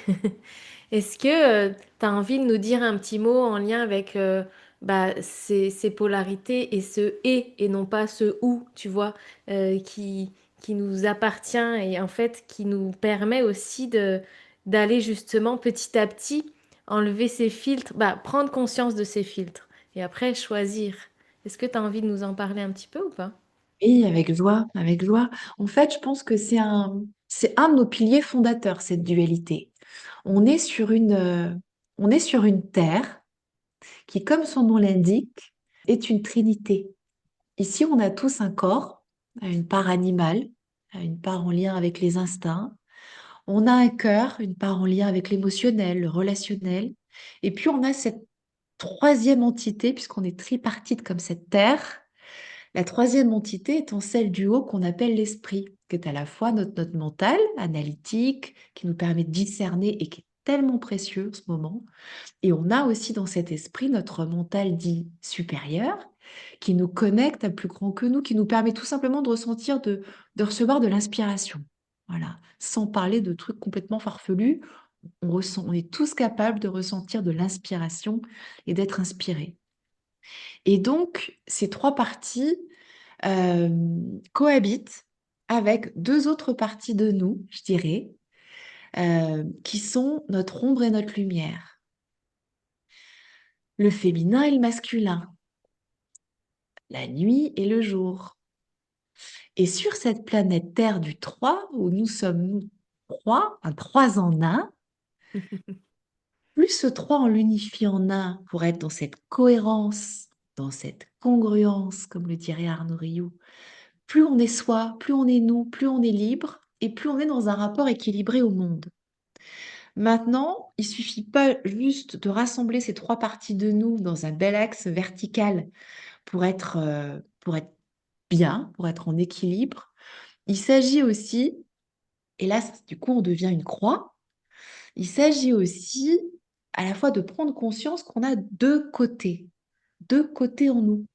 Est-ce que tu as envie de nous dire un petit mot en lien avec bah, ces polarités et ce et non pas ce ou, tu vois, qui nous appartient et en fait qui nous permet aussi d'aller justement petit à petit enlever ces filtres, bah, prendre conscience de ces filtres et après choisir. Est-ce que tu as envie de nous en parler un petit peu ou pas? Et avec joie, avec joie. En fait, je pense que c'est un de nos piliers fondateurs, cette dualité. On est sur on est sur une terre qui, comme son nom l'indique, est une trinité. Ici, on a tous un corps, une part animale, une part en lien avec les instincts. On a un cœur, une part en lien avec l'émotionnel, le relationnel. Et puis, on a cette troisième entité, puisqu'on est tripartite comme cette terre. La troisième entité étant celle du haut qu'on appelle l'esprit, qui est à la fois notre mental, analytique, qui nous permet de discerner et qui est tellement précieux en ce moment. Et on a aussi dans cet esprit notre mental dit supérieur, qui nous connecte à plus grand que nous, qui nous permet tout simplement de ressentir, de recevoir de l'inspiration. Voilà, sans parler de trucs complètement farfelus, on est tous capables de ressentir de l'inspiration et d'être inspirés. Et donc, ces trois parties euh, cohabitent avec deux autres parties de nous, je dirais, qui sont notre ombre et notre lumière, le féminin et le masculin, la nuit et le jour. Et sur cette planète Terre du 3, où nous sommes nous trois, un 3 en un, plus ce 3 on l'unifie en un pour être dans cette cohérence, dans cette congruence, comme le dirait Arnaud Rioux, plus on est soi, plus on est nous, plus on est libre et plus on est dans un rapport équilibré au monde. Maintenant, il suffit pas juste de rassembler ces trois parties de nous dans un bel axe vertical pour être bien, pour être en équilibre. Il s'agit aussi, et là, du coup, on devient une croix, il s'agit aussi à la fois de prendre conscience qu'on a deux côtés en nous.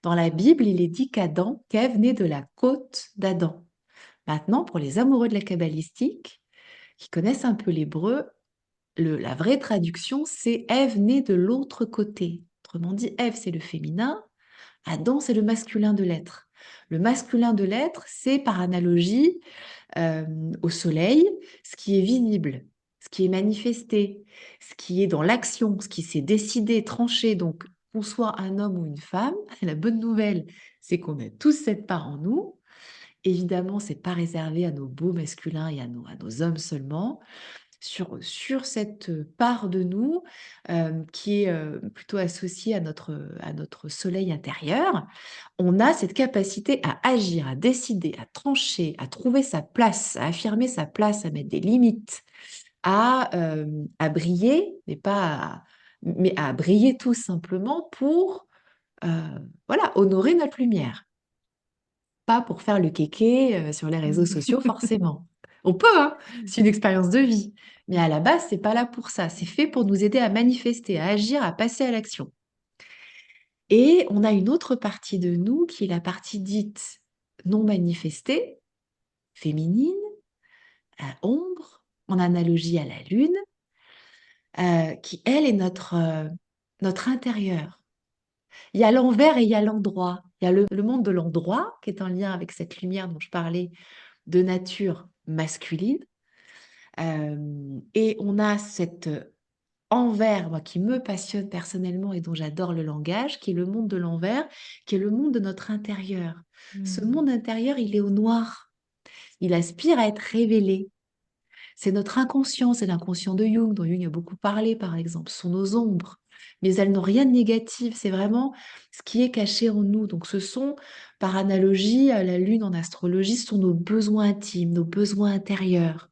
Dans la Bible, il est dit qu'Ève naît de la côte d'Adam. Maintenant, pour les amoureux de la kabbalistique, qui connaissent un peu l'hébreu, la vraie traduction, c'est Ève née de l'autre côté. Autrement dit, Ève, c'est le féminin, Adam, c'est le masculin de l'être. Le masculin de l'être, c'est par analogie euh, au soleil, ce qui est visible, ce qui est manifesté, ce qui est dans l'action, ce qui s'est décidé, tranché. Donc, qu'on soit un homme ou une femme, la bonne nouvelle, c'est qu'on a tous cette part en nous. Évidemment, c'est pas réservé à nos beaux masculins et à nos hommes seulement. Sur cette part de nous qui est plutôt associée à notre soleil intérieur, on a cette capacité à agir, à décider, à trancher, à trouver sa place, à affirmer sa place, à mettre des limites, à briller, mais à briller tout simplement pour voilà, honorer notre lumière. Pas pour faire le kéké sur les réseaux sociaux, forcément. On peut, hein, c'est une expérience de vie. Mais à la base, c'est pas là pour ça. C'est fait pour nous aider à manifester, à agir, à passer à l'action. Et on a une autre partie de nous qui est la partie dite non manifestée, féminine, à ombre, en analogie à la lune, qui, elle, est notre intérieur. Il y a l'envers et il y a l'endroit. Il y a le monde de l'endroit, qui est en lien avec cette lumière dont je parlais, de nature masculine. Et on a cet envers, moi, qui me passionne personnellement et dont j'adore le langage, qui est le monde de l'envers, qui est le monde de notre intérieur. Ce Mm. monde intérieur, il est au noir. Il aspire à être révélé. C'est notre inconscient, c'est l'inconscient de Jung, dont Jung a beaucoup parlé, par exemple. Ce sont nos ombres. Mais elles n'ont rien de négatif, c'est vraiment ce qui est caché en nous. Donc ce sont, par analogie à la lune en astrologie, ce sont nos besoins intimes, nos besoins intérieurs.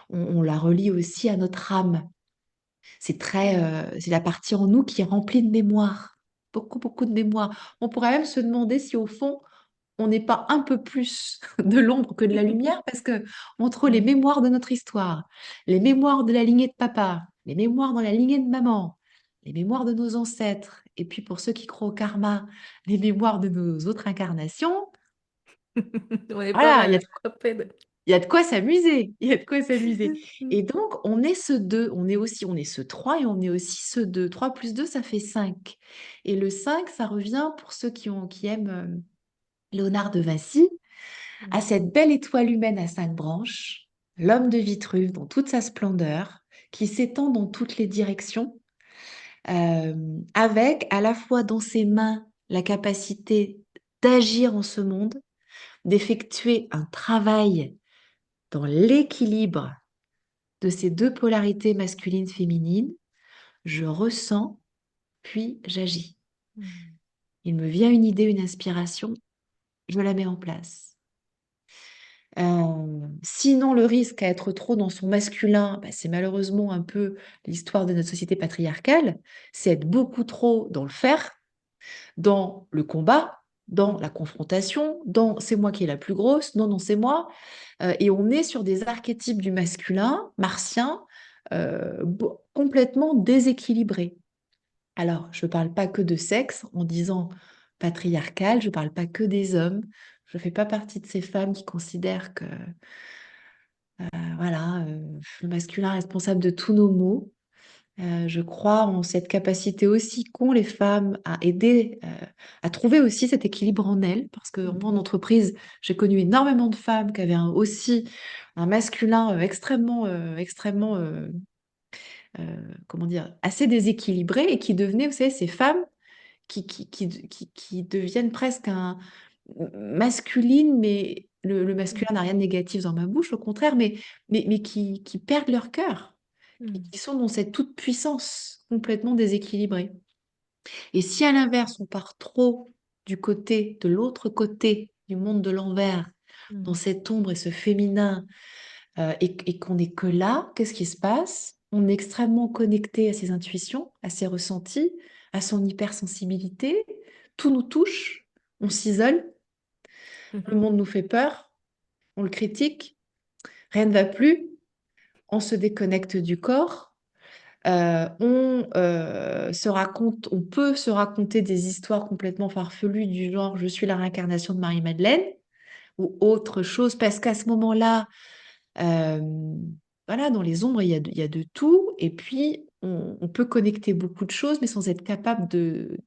On la relie aussi à notre âme. Mm. C'est la partie en nous qui est remplie de mémoire. Beaucoup, beaucoup de mémoire. On pourrait même se demander si au fond, on n'est pas un peu plus de l'ombre que de la lumière, parce que entre les Mm. mémoires de notre histoire, les mémoires de la lignée de papa, les mémoires dans la lignée de maman, les mémoires de nos ancêtres, et puis pour ceux qui croient au karma, les mémoires de nos autres incarnations, On est pas voilà, mal, quoi, peine. il y a de quoi s'amuser, il y a de quoi s'amuser. Mm. Et donc, on est ce 2, on est ce 3 et on est aussi ce 2. 3 plus 2, ça fait 5. Et le 5, ça revient pour ceux qui aiment Léonard de Vinci, à cette belle étoile humaine à 5 branches, l'homme de Vitruve dans toute sa splendeur, qui s'étend dans toutes les directions, euh, avec à la fois dans ses mains la capacité d'agir en ce monde, d'effectuer un travail dans l'équilibre de ces deux polarités masculines-féminines. Je ressens, puis j'agis. Mm. Il me vient une idée, une inspiration, je la mets en place. Sinon, le risque à être trop dans son masculin, bah, c'est malheureusement un peu l'histoire de notre société patriarcale, c'est être beaucoup trop dans le faire, dans le combat, dans Mm. la confrontation, dans c'est moi qui est la plus grosse, non, non, c'est moi. Et on est sur des archétypes du masculin, martien, complètement déséquilibrés. Alors, je ne parle pas que de sexe en disant patriarcal, je ne parle pas que des hommes. Je ne fais pas partie de ces femmes qui considèrent que voilà, le masculin est responsable de tous nos maux. Je crois en cette capacité aussi qu'ont les femmes à aider, à trouver aussi cet équilibre en elles. Parce que moi, en Mhm. entreprise, j'ai connu énormément de femmes qui avaient aussi un masculin extrêmement, comment dire, assez déséquilibré et qui devenaient, vous savez, ces femmes qui deviennent presque masculines, mais le masculin n'a rien de négatif dans ma bouche, au contraire, mais qui perdent leur cœur et Mm. qui sont dans cette toute-puissance complètement déséquilibrée. Et si à l'inverse, on part trop de l'autre côté du monde de l'envers, dans Mm. cette ombre et ce féminin, et qu'on n'est que là, qu'est-ce qui se passe? On est extrêmement connecté à ses intuitions, à ses ressentis, à son hypersensibilité. Tout nous touche, on s'isole, le Mhm. monde nous fait peur, on le critique, rien ne va plus, on se déconnecte du corps. On peut se raconter des histoires complètement farfelues du genre je suis la réincarnation de Marie-Madeleine ou autre chose, parce qu'à ce moment-là, euh, voilà, dans les ombres, il y a de tout, et puis on peut connecter beaucoup de choses, mais sans être capable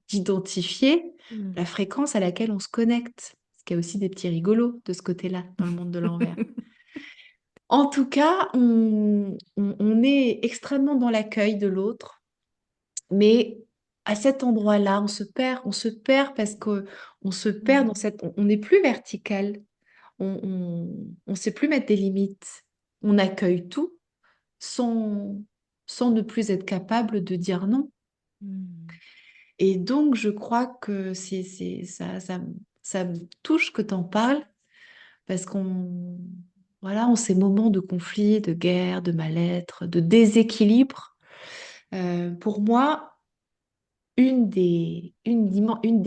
d'identifier Mm. la fréquence à laquelle on se connecte. Parce qu'il y a aussi des petits rigolos de ce côté-là, dans le monde de l'envers. En tout cas, on est extrêmement dans l'accueil de l'autre, mais à cet endroit-là, on se perd parce que on se perd Mm. dans on n'est plus vertical, on sait plus mettre des limites, on accueille tout sans, sans ne plus être capable de dire non. Mm. Et donc, je crois que ça me touche que tu en parles parce voilà, en ces moments de conflit, de guerre, de mal-être, de déséquilibre, pour moi, une des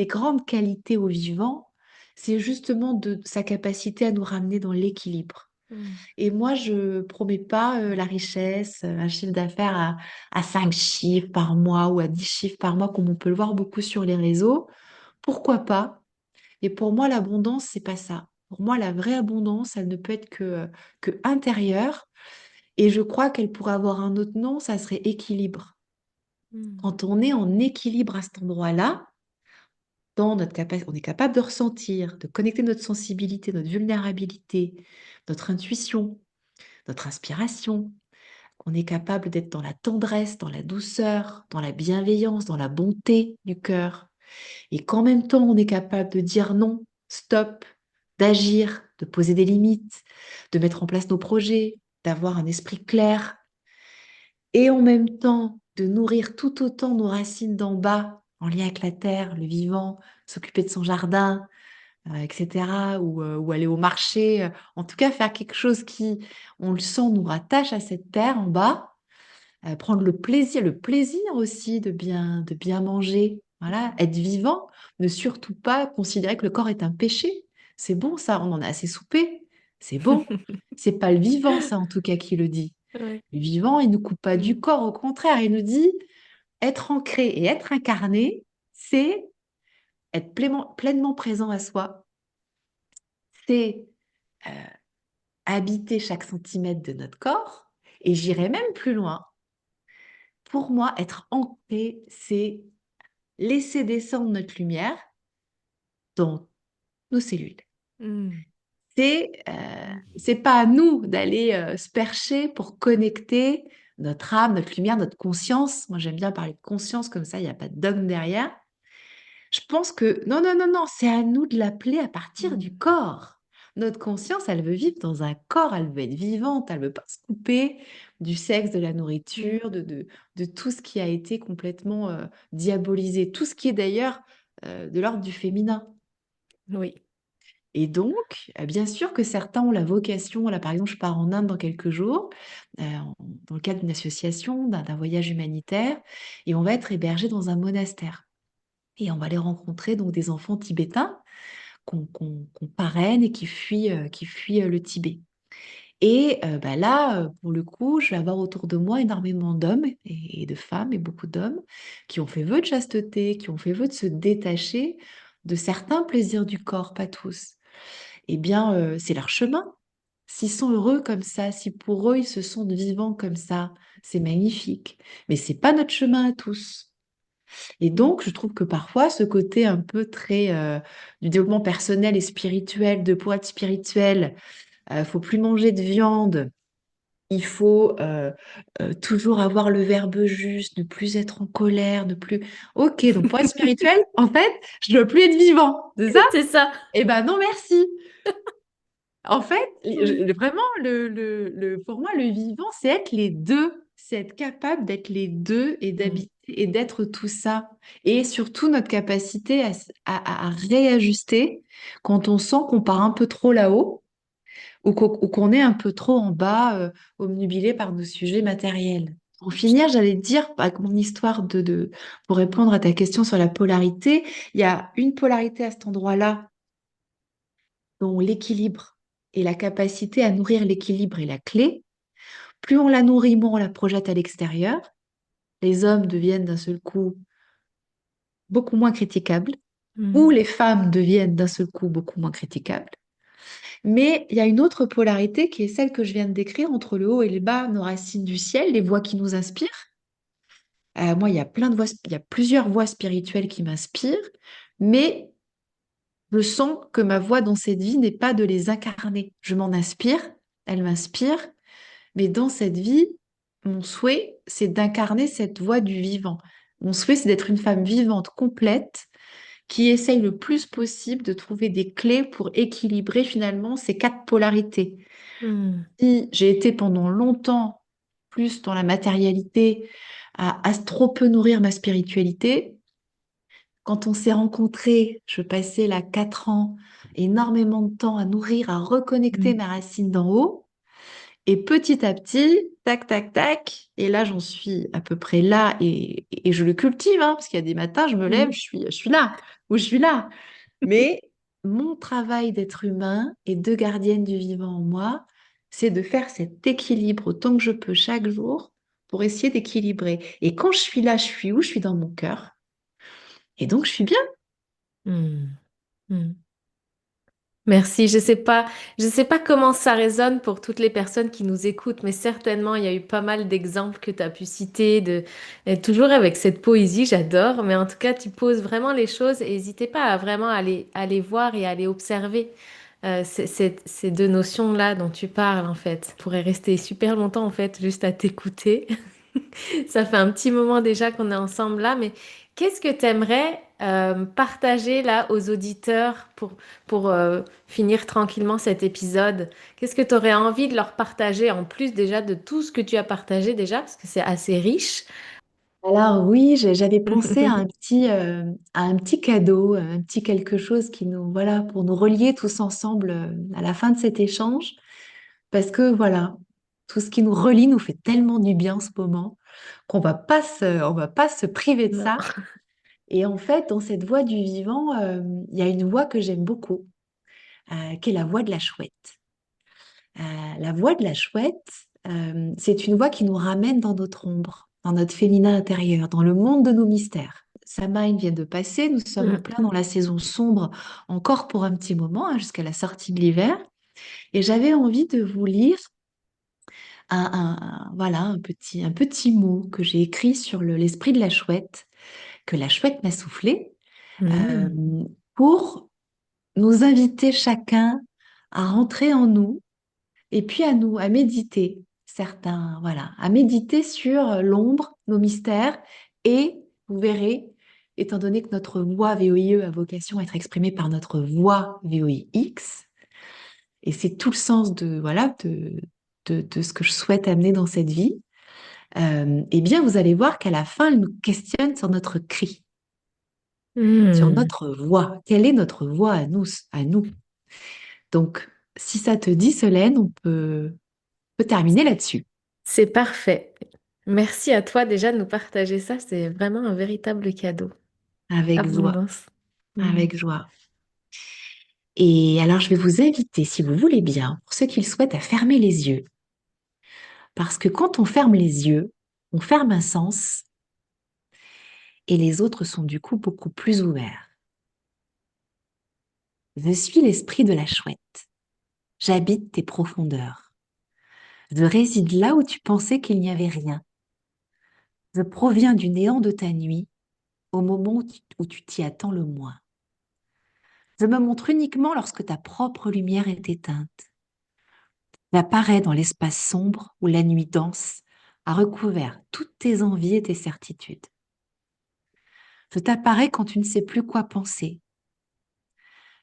grandes qualités au vivant, c'est justement de sa capacité à nous ramener dans l'équilibre. Mm. Et moi, je promets pas la richesse, un chiffre d'affaires à 5 chiffres par mois ou à 10 chiffres par mois, comme on peut le voir beaucoup sur les réseaux. Pourquoi pas? Et pour moi, l'abondance, c'est pas ça. Pour moi, la vraie abondance, elle ne peut être que intérieure. Et je crois qu'elle pourrait avoir un autre nom, ça serait équilibre. Mm. Quand on est en équilibre à cet endroit-là, on est capable de ressentir, de connecter notre sensibilité, notre vulnérabilité, notre intuition, notre inspiration. On est capable d'être dans la tendresse, dans la douceur, dans la bienveillance, dans la bonté du cœur. Et qu'en même temps, on est capable de dire non, stop, d'agir, de poser des limites, de mettre en place nos projets, d'avoir un esprit clair. Et en même temps, de nourrir tout autant nos racines d'en bas, en lien avec la terre, le vivant, s'occuper de son jardin, etc. Ou aller au marché. En tout cas, faire quelque chose qui, on le sent, nous rattache à cette terre en bas. Prendre le plaisir aussi de bien manger. Voilà, être vivant, ne surtout pas considérer que le corps est un péché. C'est bon ça, on en a assez soupé. C'est bon. C'est pas le vivant, ça en tout cas, qui le dit. Ouais. Le vivant, il ne nous coupe pas du Mm. corps, au contraire, il nous dit être ancré et être incarné, c'est être pleinement présent à soi. C'est euh, habiter chaque centimètre de notre corps. Et j'irai même plus loin. Pour moi, être ancré, c'est laisser descendre notre lumière dans nos cellules. Mm. C'est pas à nous d'aller se percher pour connecter notre âme, notre lumière, notre conscience. Moi, j'aime bien parler de conscience comme ça, il n'y a pas de dogme derrière. Je pense que non, non, non, non, c'est à nous de l'appeler à partir du Mm. corps. Notre conscience, elle veut vivre dans un corps, elle veut être vivante, elle veut pas se couper du sexe, de la Mm. nourriture, de tout ce qui a été complètement diabolisé, tout ce qui est d'ailleurs de l'ordre du féminin. Oui. Et donc, bien sûr que certains ont la vocation, là par exemple, je pars en Inde dans quelques jours, dans le cadre d'une association, d'un voyage humanitaire, et on va être hébergé dans un monastère. Et on va aller rencontrer donc des enfants tibétains qu'on parraine et qui fuient le Tibet. Et bah là, pour le coup, je vais avoir autour de moi énormément d'hommes et de femmes et beaucoup d'hommes qui ont fait vœu de chasteté, qui ont fait vœu de se détacher de certains plaisirs du corps, pas tous. Eh bien, c'est leur chemin. S'ils sont heureux comme ça, si pour eux ils se sentent vivants comme ça, c'est magnifique. Mais c'est pas notre chemin à tous. Et donc, je trouve que parfois, ce côté un peu très du développement personnel et spirituel, de pour être spirituel, faut plus manger de viande, il faut toujours avoir le verbe juste, ne plus être en colère, ne plus. Ok, donc pour être spirituel, en fait, je ne dois plus être vivant, c'est ça? C'est ça. Eh ben non, merci. En fait, Oui. vraiment, pour moi, le vivant, c'est être les deux. C'est être capable d'être les deux et Mm. d'habiter et d'être tout ça. Et surtout, notre capacité à réajuster quand on sent qu'on part un peu trop là-haut ou qu'on est un peu trop en bas, obnubilé par nos sujets matériels. Pour finir, j'allais te dire, avec mon histoire pour répondre à ta question sur la polarité, il y a une polarité à cet endroit-là dont l'équilibre et la capacité à nourrir l'équilibre est la clé. Plus on la nourrit, moins on la projette à l'extérieur. les hommes deviennent d'un seul coup beaucoup moins critiquables, ou Mhm. les femmes deviennent d'un seul coup beaucoup moins critiquables. Mais il y a une autre polarité qui est celle que je viens de décrire entre le haut et le bas, nos racines du ciel, les voix qui nous inspirent. Moi, il y a plein de voix, il y a plusieurs voix spirituelles qui m'inspirent, mais je sens que ma voix dans cette vie n'est pas de les incarner. Je m'en inspire, elles m'inspirent, mais dans cette vie, mon souhait, c'est d'incarner cette voix du vivant. Mon souhait, c'est d'être une femme vivante, complète, qui essaye le plus possible de trouver des clés pour équilibrer finalement ces quatre polarités. Mhm. Si j'ai été pendant longtemps plus dans la matérialité, à trop peu nourrir ma spiritualité, quand on s'est rencontrés, je passais là 4 ans, énormément de temps à nourrir, à reconnecter Mhm. mes racines d'en haut. Et petit à petit, tac, tac, tac, et là j'en suis à peu près là, et je le cultive, hein, parce qu'il y a des matins, je me lève, Mhm. je suis là, ou je suis là. Mais mon travail d'être humain et de gardienne du vivant en moi, c'est de faire cet équilibre autant que je peux chaque jour pour essayer d'équilibrer. Et quand je suis là, je suis où? Je suis dans mon cœur. Et donc je suis bien. Mhm. Mhm. Merci. Je sais pas comment ça résonne pour toutes les personnes qui nous écoutent, mais certainement il y a eu pas mal d'exemples que tu as pu citer et toujours avec cette poésie, j'adore. Mais en tout cas, tu poses vraiment les choses et n'hésitez pas à vraiment aller voir et aller observer ces deux notions-là dont tu parles en fait. Je pourrais rester super longtemps en fait juste à t'écouter. Ça fait un petit moment déjà qu'on est ensemble là, mais qu'est-ce que tu aimerais partager là aux auditeurs pour finir tranquillement cet épisode? Qu'est-ce que tu aurais envie de leur partager en plus déjà de tout ce que tu as partagé déjà, parce que c'est assez riche. Alors oui, j'avais pensé à un petit cadeau, un petit quelque chose qui nous, voilà, pour nous relier tous ensemble à la fin de cet échange. Parce que voilà, tout ce qui nous relie nous fait tellement du bien en ce moment on va pas se priver de Non. ça. Et en fait, dans cette voix du vivant, il y a une voix que j'aime beaucoup, qui est la voix de la chouette. La voix de la chouette, c'est une voix qui nous ramène dans notre ombre, dans notre féminin intérieur, dans le monde de nos mystères. Samhain vient de passer, nous sommes en Mm. plein dans la saison sombre, encore pour un petit moment, hein, jusqu'à la sortie de l'hiver. Et j'avais envie de vous lire voilà, un petit mot que j'ai écrit sur l'esprit de la chouette, que la chouette m'a soufflé, euh, Mm. pour nous inviter chacun à rentrer en nous et puis à méditer certains, voilà, à méditer sur l'ombre, nos mystères, et vous verrez, étant donné que notre voix VOIE a vocation à être exprimée par notre voix VOIX, et c'est tout le sens de, voilà, de ce que je souhaite amener dans cette vie, eh bien, vous allez voir qu'à la fin, elle nous questionne sur notre cri, sur Mm. notre voix. Quelle est notre voix à nous, à nous? Donc, si ça te dit, Solène, peut terminer là-dessus, C'est parfait. Merci à toi déjà de nous partager ça. C'est vraiment un véritable cadeau. avec joie, Abondance. Mm. avec joie. Et alors, je vais vous inviter, si vous voulez bien, pour ceux qui le souhaitent, à fermer les yeux. Parce que quand on ferme les yeux, on ferme un sens et les autres sont du coup beaucoup plus ouverts. Je suis l'esprit de la chouette. J'habite tes profondeurs. Je réside là où tu pensais qu'il n'y avait rien. Je proviens du néant de ta nuit, au moment où tu t'y attends le moins. Je me montre uniquement lorsque ta propre lumière est éteinte. J'apparais dans l'espace sombre où la nuit danse a recouvert toutes tes envies et tes certitudes. Je t'apparais quand tu ne sais plus quoi penser.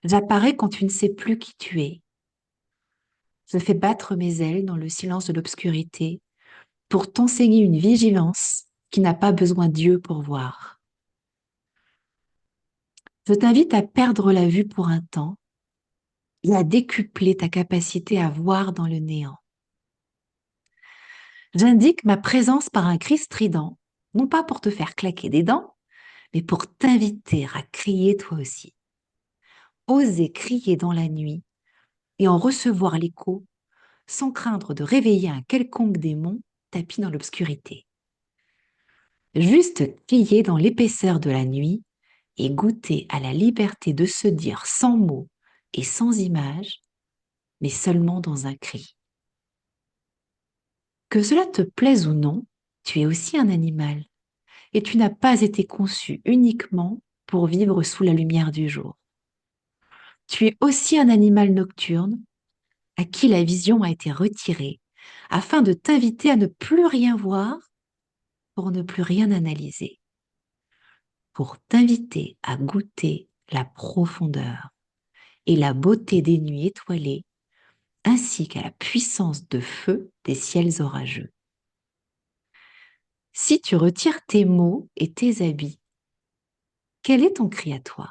J'apparais quand tu ne sais plus qui tu es. Je fais battre mes ailes dans le silence de l'obscurité pour t'enseigner une vigilance qui n'a pas besoin d'yeux pour voir. Je t'invite à perdre la vue pour un temps et à décupler ta capacité à voir dans le néant. J'indique ma présence par un cri strident, non pas pour te faire claquer des dents, mais pour t'inviter à crier toi aussi. Oser crier dans la nuit et en recevoir l'écho sans craindre de réveiller un quelconque démon tapi dans l'obscurité. Juste crier dans l'épaisseur de la nuit et goûter à la liberté de se dire sans mots et sans images, mais seulement dans un cri. Que cela te plaise ou non, tu es aussi un animal et tu n'as pas été conçu uniquement pour vivre sous la lumière du jour. Tu es aussi un animal nocturne à qui la vision a été retirée afin de t'inviter à ne plus rien voir pour ne plus rien analyser, pour t'inviter à goûter la profondeur et la beauté des nuits étoilées, ainsi qu'à la puissance de feu des ciels orageux. Si tu retires tes mots et tes habits, quel est ton cri à toi?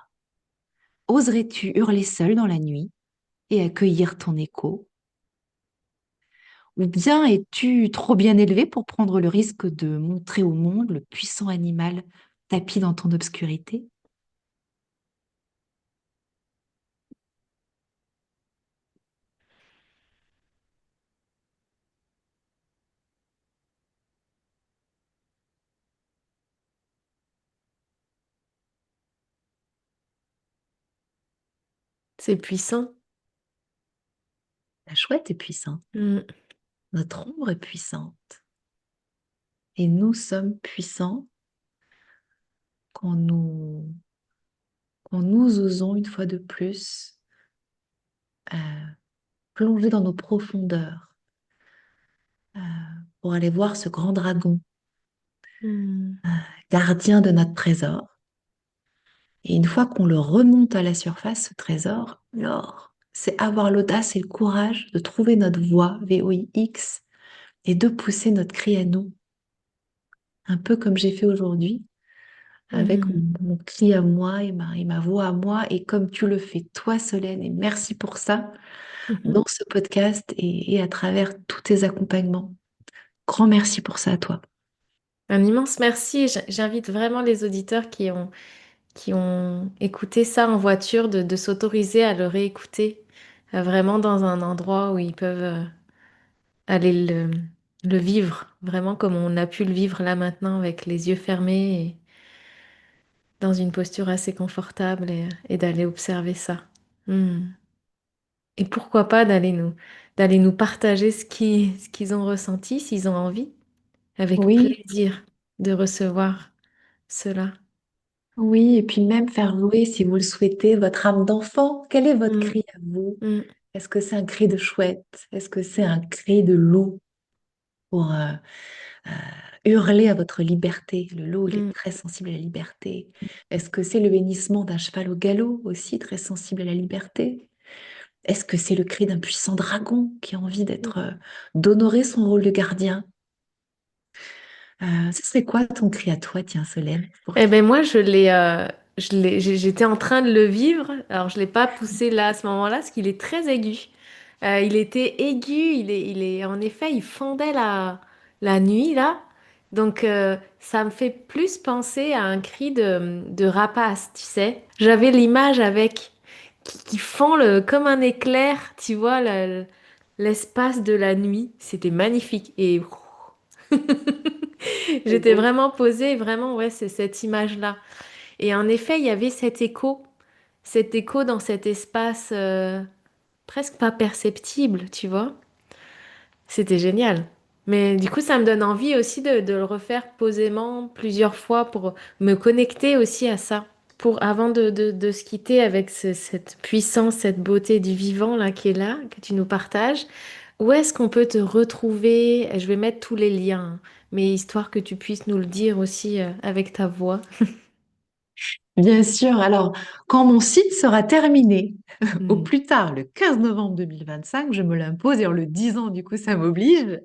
Oserais-tu hurler seul dans la nuit et accueillir ton écho? Ou bien es-tu trop bien élevé pour prendre le risque de montrer au monde le puissant animal tapi dans ton obscurité? C'est puissant. La chouette est puissante, Mm. notre ombre est puissante, et nous sommes puissants quand nous osons une fois de plus plonger dans nos profondeurs euh, pour aller voir ce grand dragon, Mm. gardien de notre trésor. Et une fois qu'on le remonte à la surface, ce trésor, alors, c'est avoir l'audace et le courage de trouver notre voix, VOIX, et de pousser notre cri à nous, un peu comme j'ai fait aujourd'hui, avec Mm. mon cri à moi et ma voix à moi, et comme tu le fais toi, Solène, et merci pour ça, Mhm. dans ce podcast et à travers tous tes accompagnements. Grand merci pour ça à toi. Un immense merci. J'invite vraiment les auditeurs qui ont écouté ça en voiture de s'autoriser à le réécouter vraiment dans un endroit où ils peuvent aller le vivre, vraiment comme on a pu le vivre là maintenant avec les yeux fermés et dans une posture assez confortable et d'aller observer ça. Hmm. Et pourquoi pas d'aller nous partager ce qu'ils ont ressenti, s'ils ont envie, avec Oui, plaisir de recevoir cela. oui, et puis même faire jouer, si vous le souhaitez, votre âme d'enfant. Quel est votre Hmm. cri à vous? Hmm. Est-ce que c'est un cri de chouette? Est-ce que c'est un cri de loup pour euh, hurler à votre liberté? Le loup, il est Hmm. très sensible à la liberté. Est-ce que c'est le hennissement d'un cheval au galop, aussi très sensible à la liberté? Est-ce que c'est le cri d'un puissant dragon qui a envie d'honorer son rôle de gardien? Ce serait quoi ton cri à toi, tiens, Solène, pour Eh toi? ben moi, j'étais en train de le vivre. Alors, je l'ai pas poussé là à ce moment-là, parce qu'il est très aigu. Il était aigu, en effet, il fondait la nuit là. Donc, ça me fait plus penser à un cri de rapace, tu sais. J'avais l'image avec qui fend comme un éclair, tu vois, l'espace de la nuit. C'était magnifique et C'est j'étais beau. vraiment posée, vraiment, ouais, c'est cette image-là. Et en effet, il y avait cet écho dans cet espace presque pas perceptible, tu vois. C'était génial. Mais du coup, ça me donne envie aussi de le refaire posément plusieurs fois pour me connecter aussi à ça. Pour, avant de se quitter avec cette puissance, cette beauté du vivant là qui est là, que tu nous partages, où est-ce qu'on peut te retrouver? Je vais mettre tous les liens, hein, mais histoire que tu puisses nous le dire aussi avec ta voix. Bien sûr. Alors, quand mon site sera terminé, au Hmm. plus tard le 15 novembre 2025, je me l'impose et en le disant, du coup, ça m'oblige.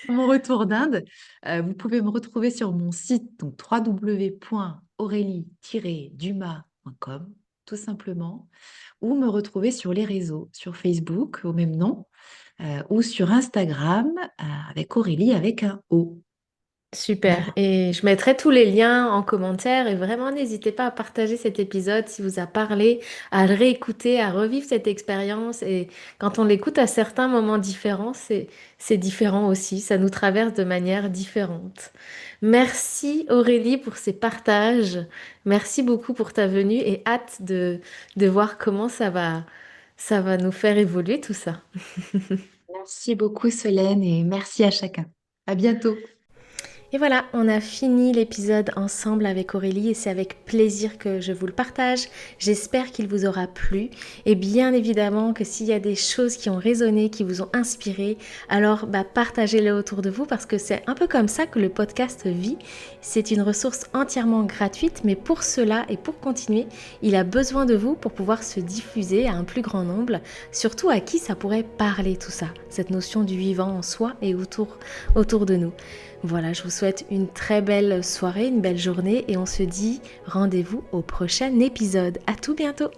Mon retour d'Inde, vous pouvez me retrouver sur mon site, donc www.aurélie-dumas.com, tout simplement, ou me retrouver sur les réseaux, sur Facebook au même nom, ou sur Instagram avec Aurélie avec un O. Super. Voilà. Et je mettrai tous les liens en commentaire et vraiment n'hésitez pas à partager cet épisode si vous a parlé, à le réécouter, à revivre cette expérience. Et quand on l'écoute à certains moments différents, c'est différent aussi. Ça nous traverse de manière différente. Merci Aurélie pour ces partages. Merci beaucoup pour ta venue et hâte de voir comment ça va nous faire évoluer tout ça. Merci beaucoup Solène et merci à chacun. À bientôt. Et voilà, on a fini l'épisode ensemble avec Aurélie et c'est avec plaisir que je vous le partage. J'espère qu'il vous aura plu et bien évidemment que s'il y a des choses qui ont résonné, qui vous ont inspiré, alors partagez-les autour de vous parce que c'est un peu comme ça que le podcast vit. C'est une ressource entièrement gratuite mais pour cela et pour continuer, il a besoin de vous pour pouvoir se diffuser à un plus grand nombre, surtout à qui ça pourrait parler tout ça, cette notion du vivant en soi et autour de nous. Voilà, je vous souhaite une très belle soirée, une belle journée et on se dit rendez-vous au prochain épisode. À tout bientôt!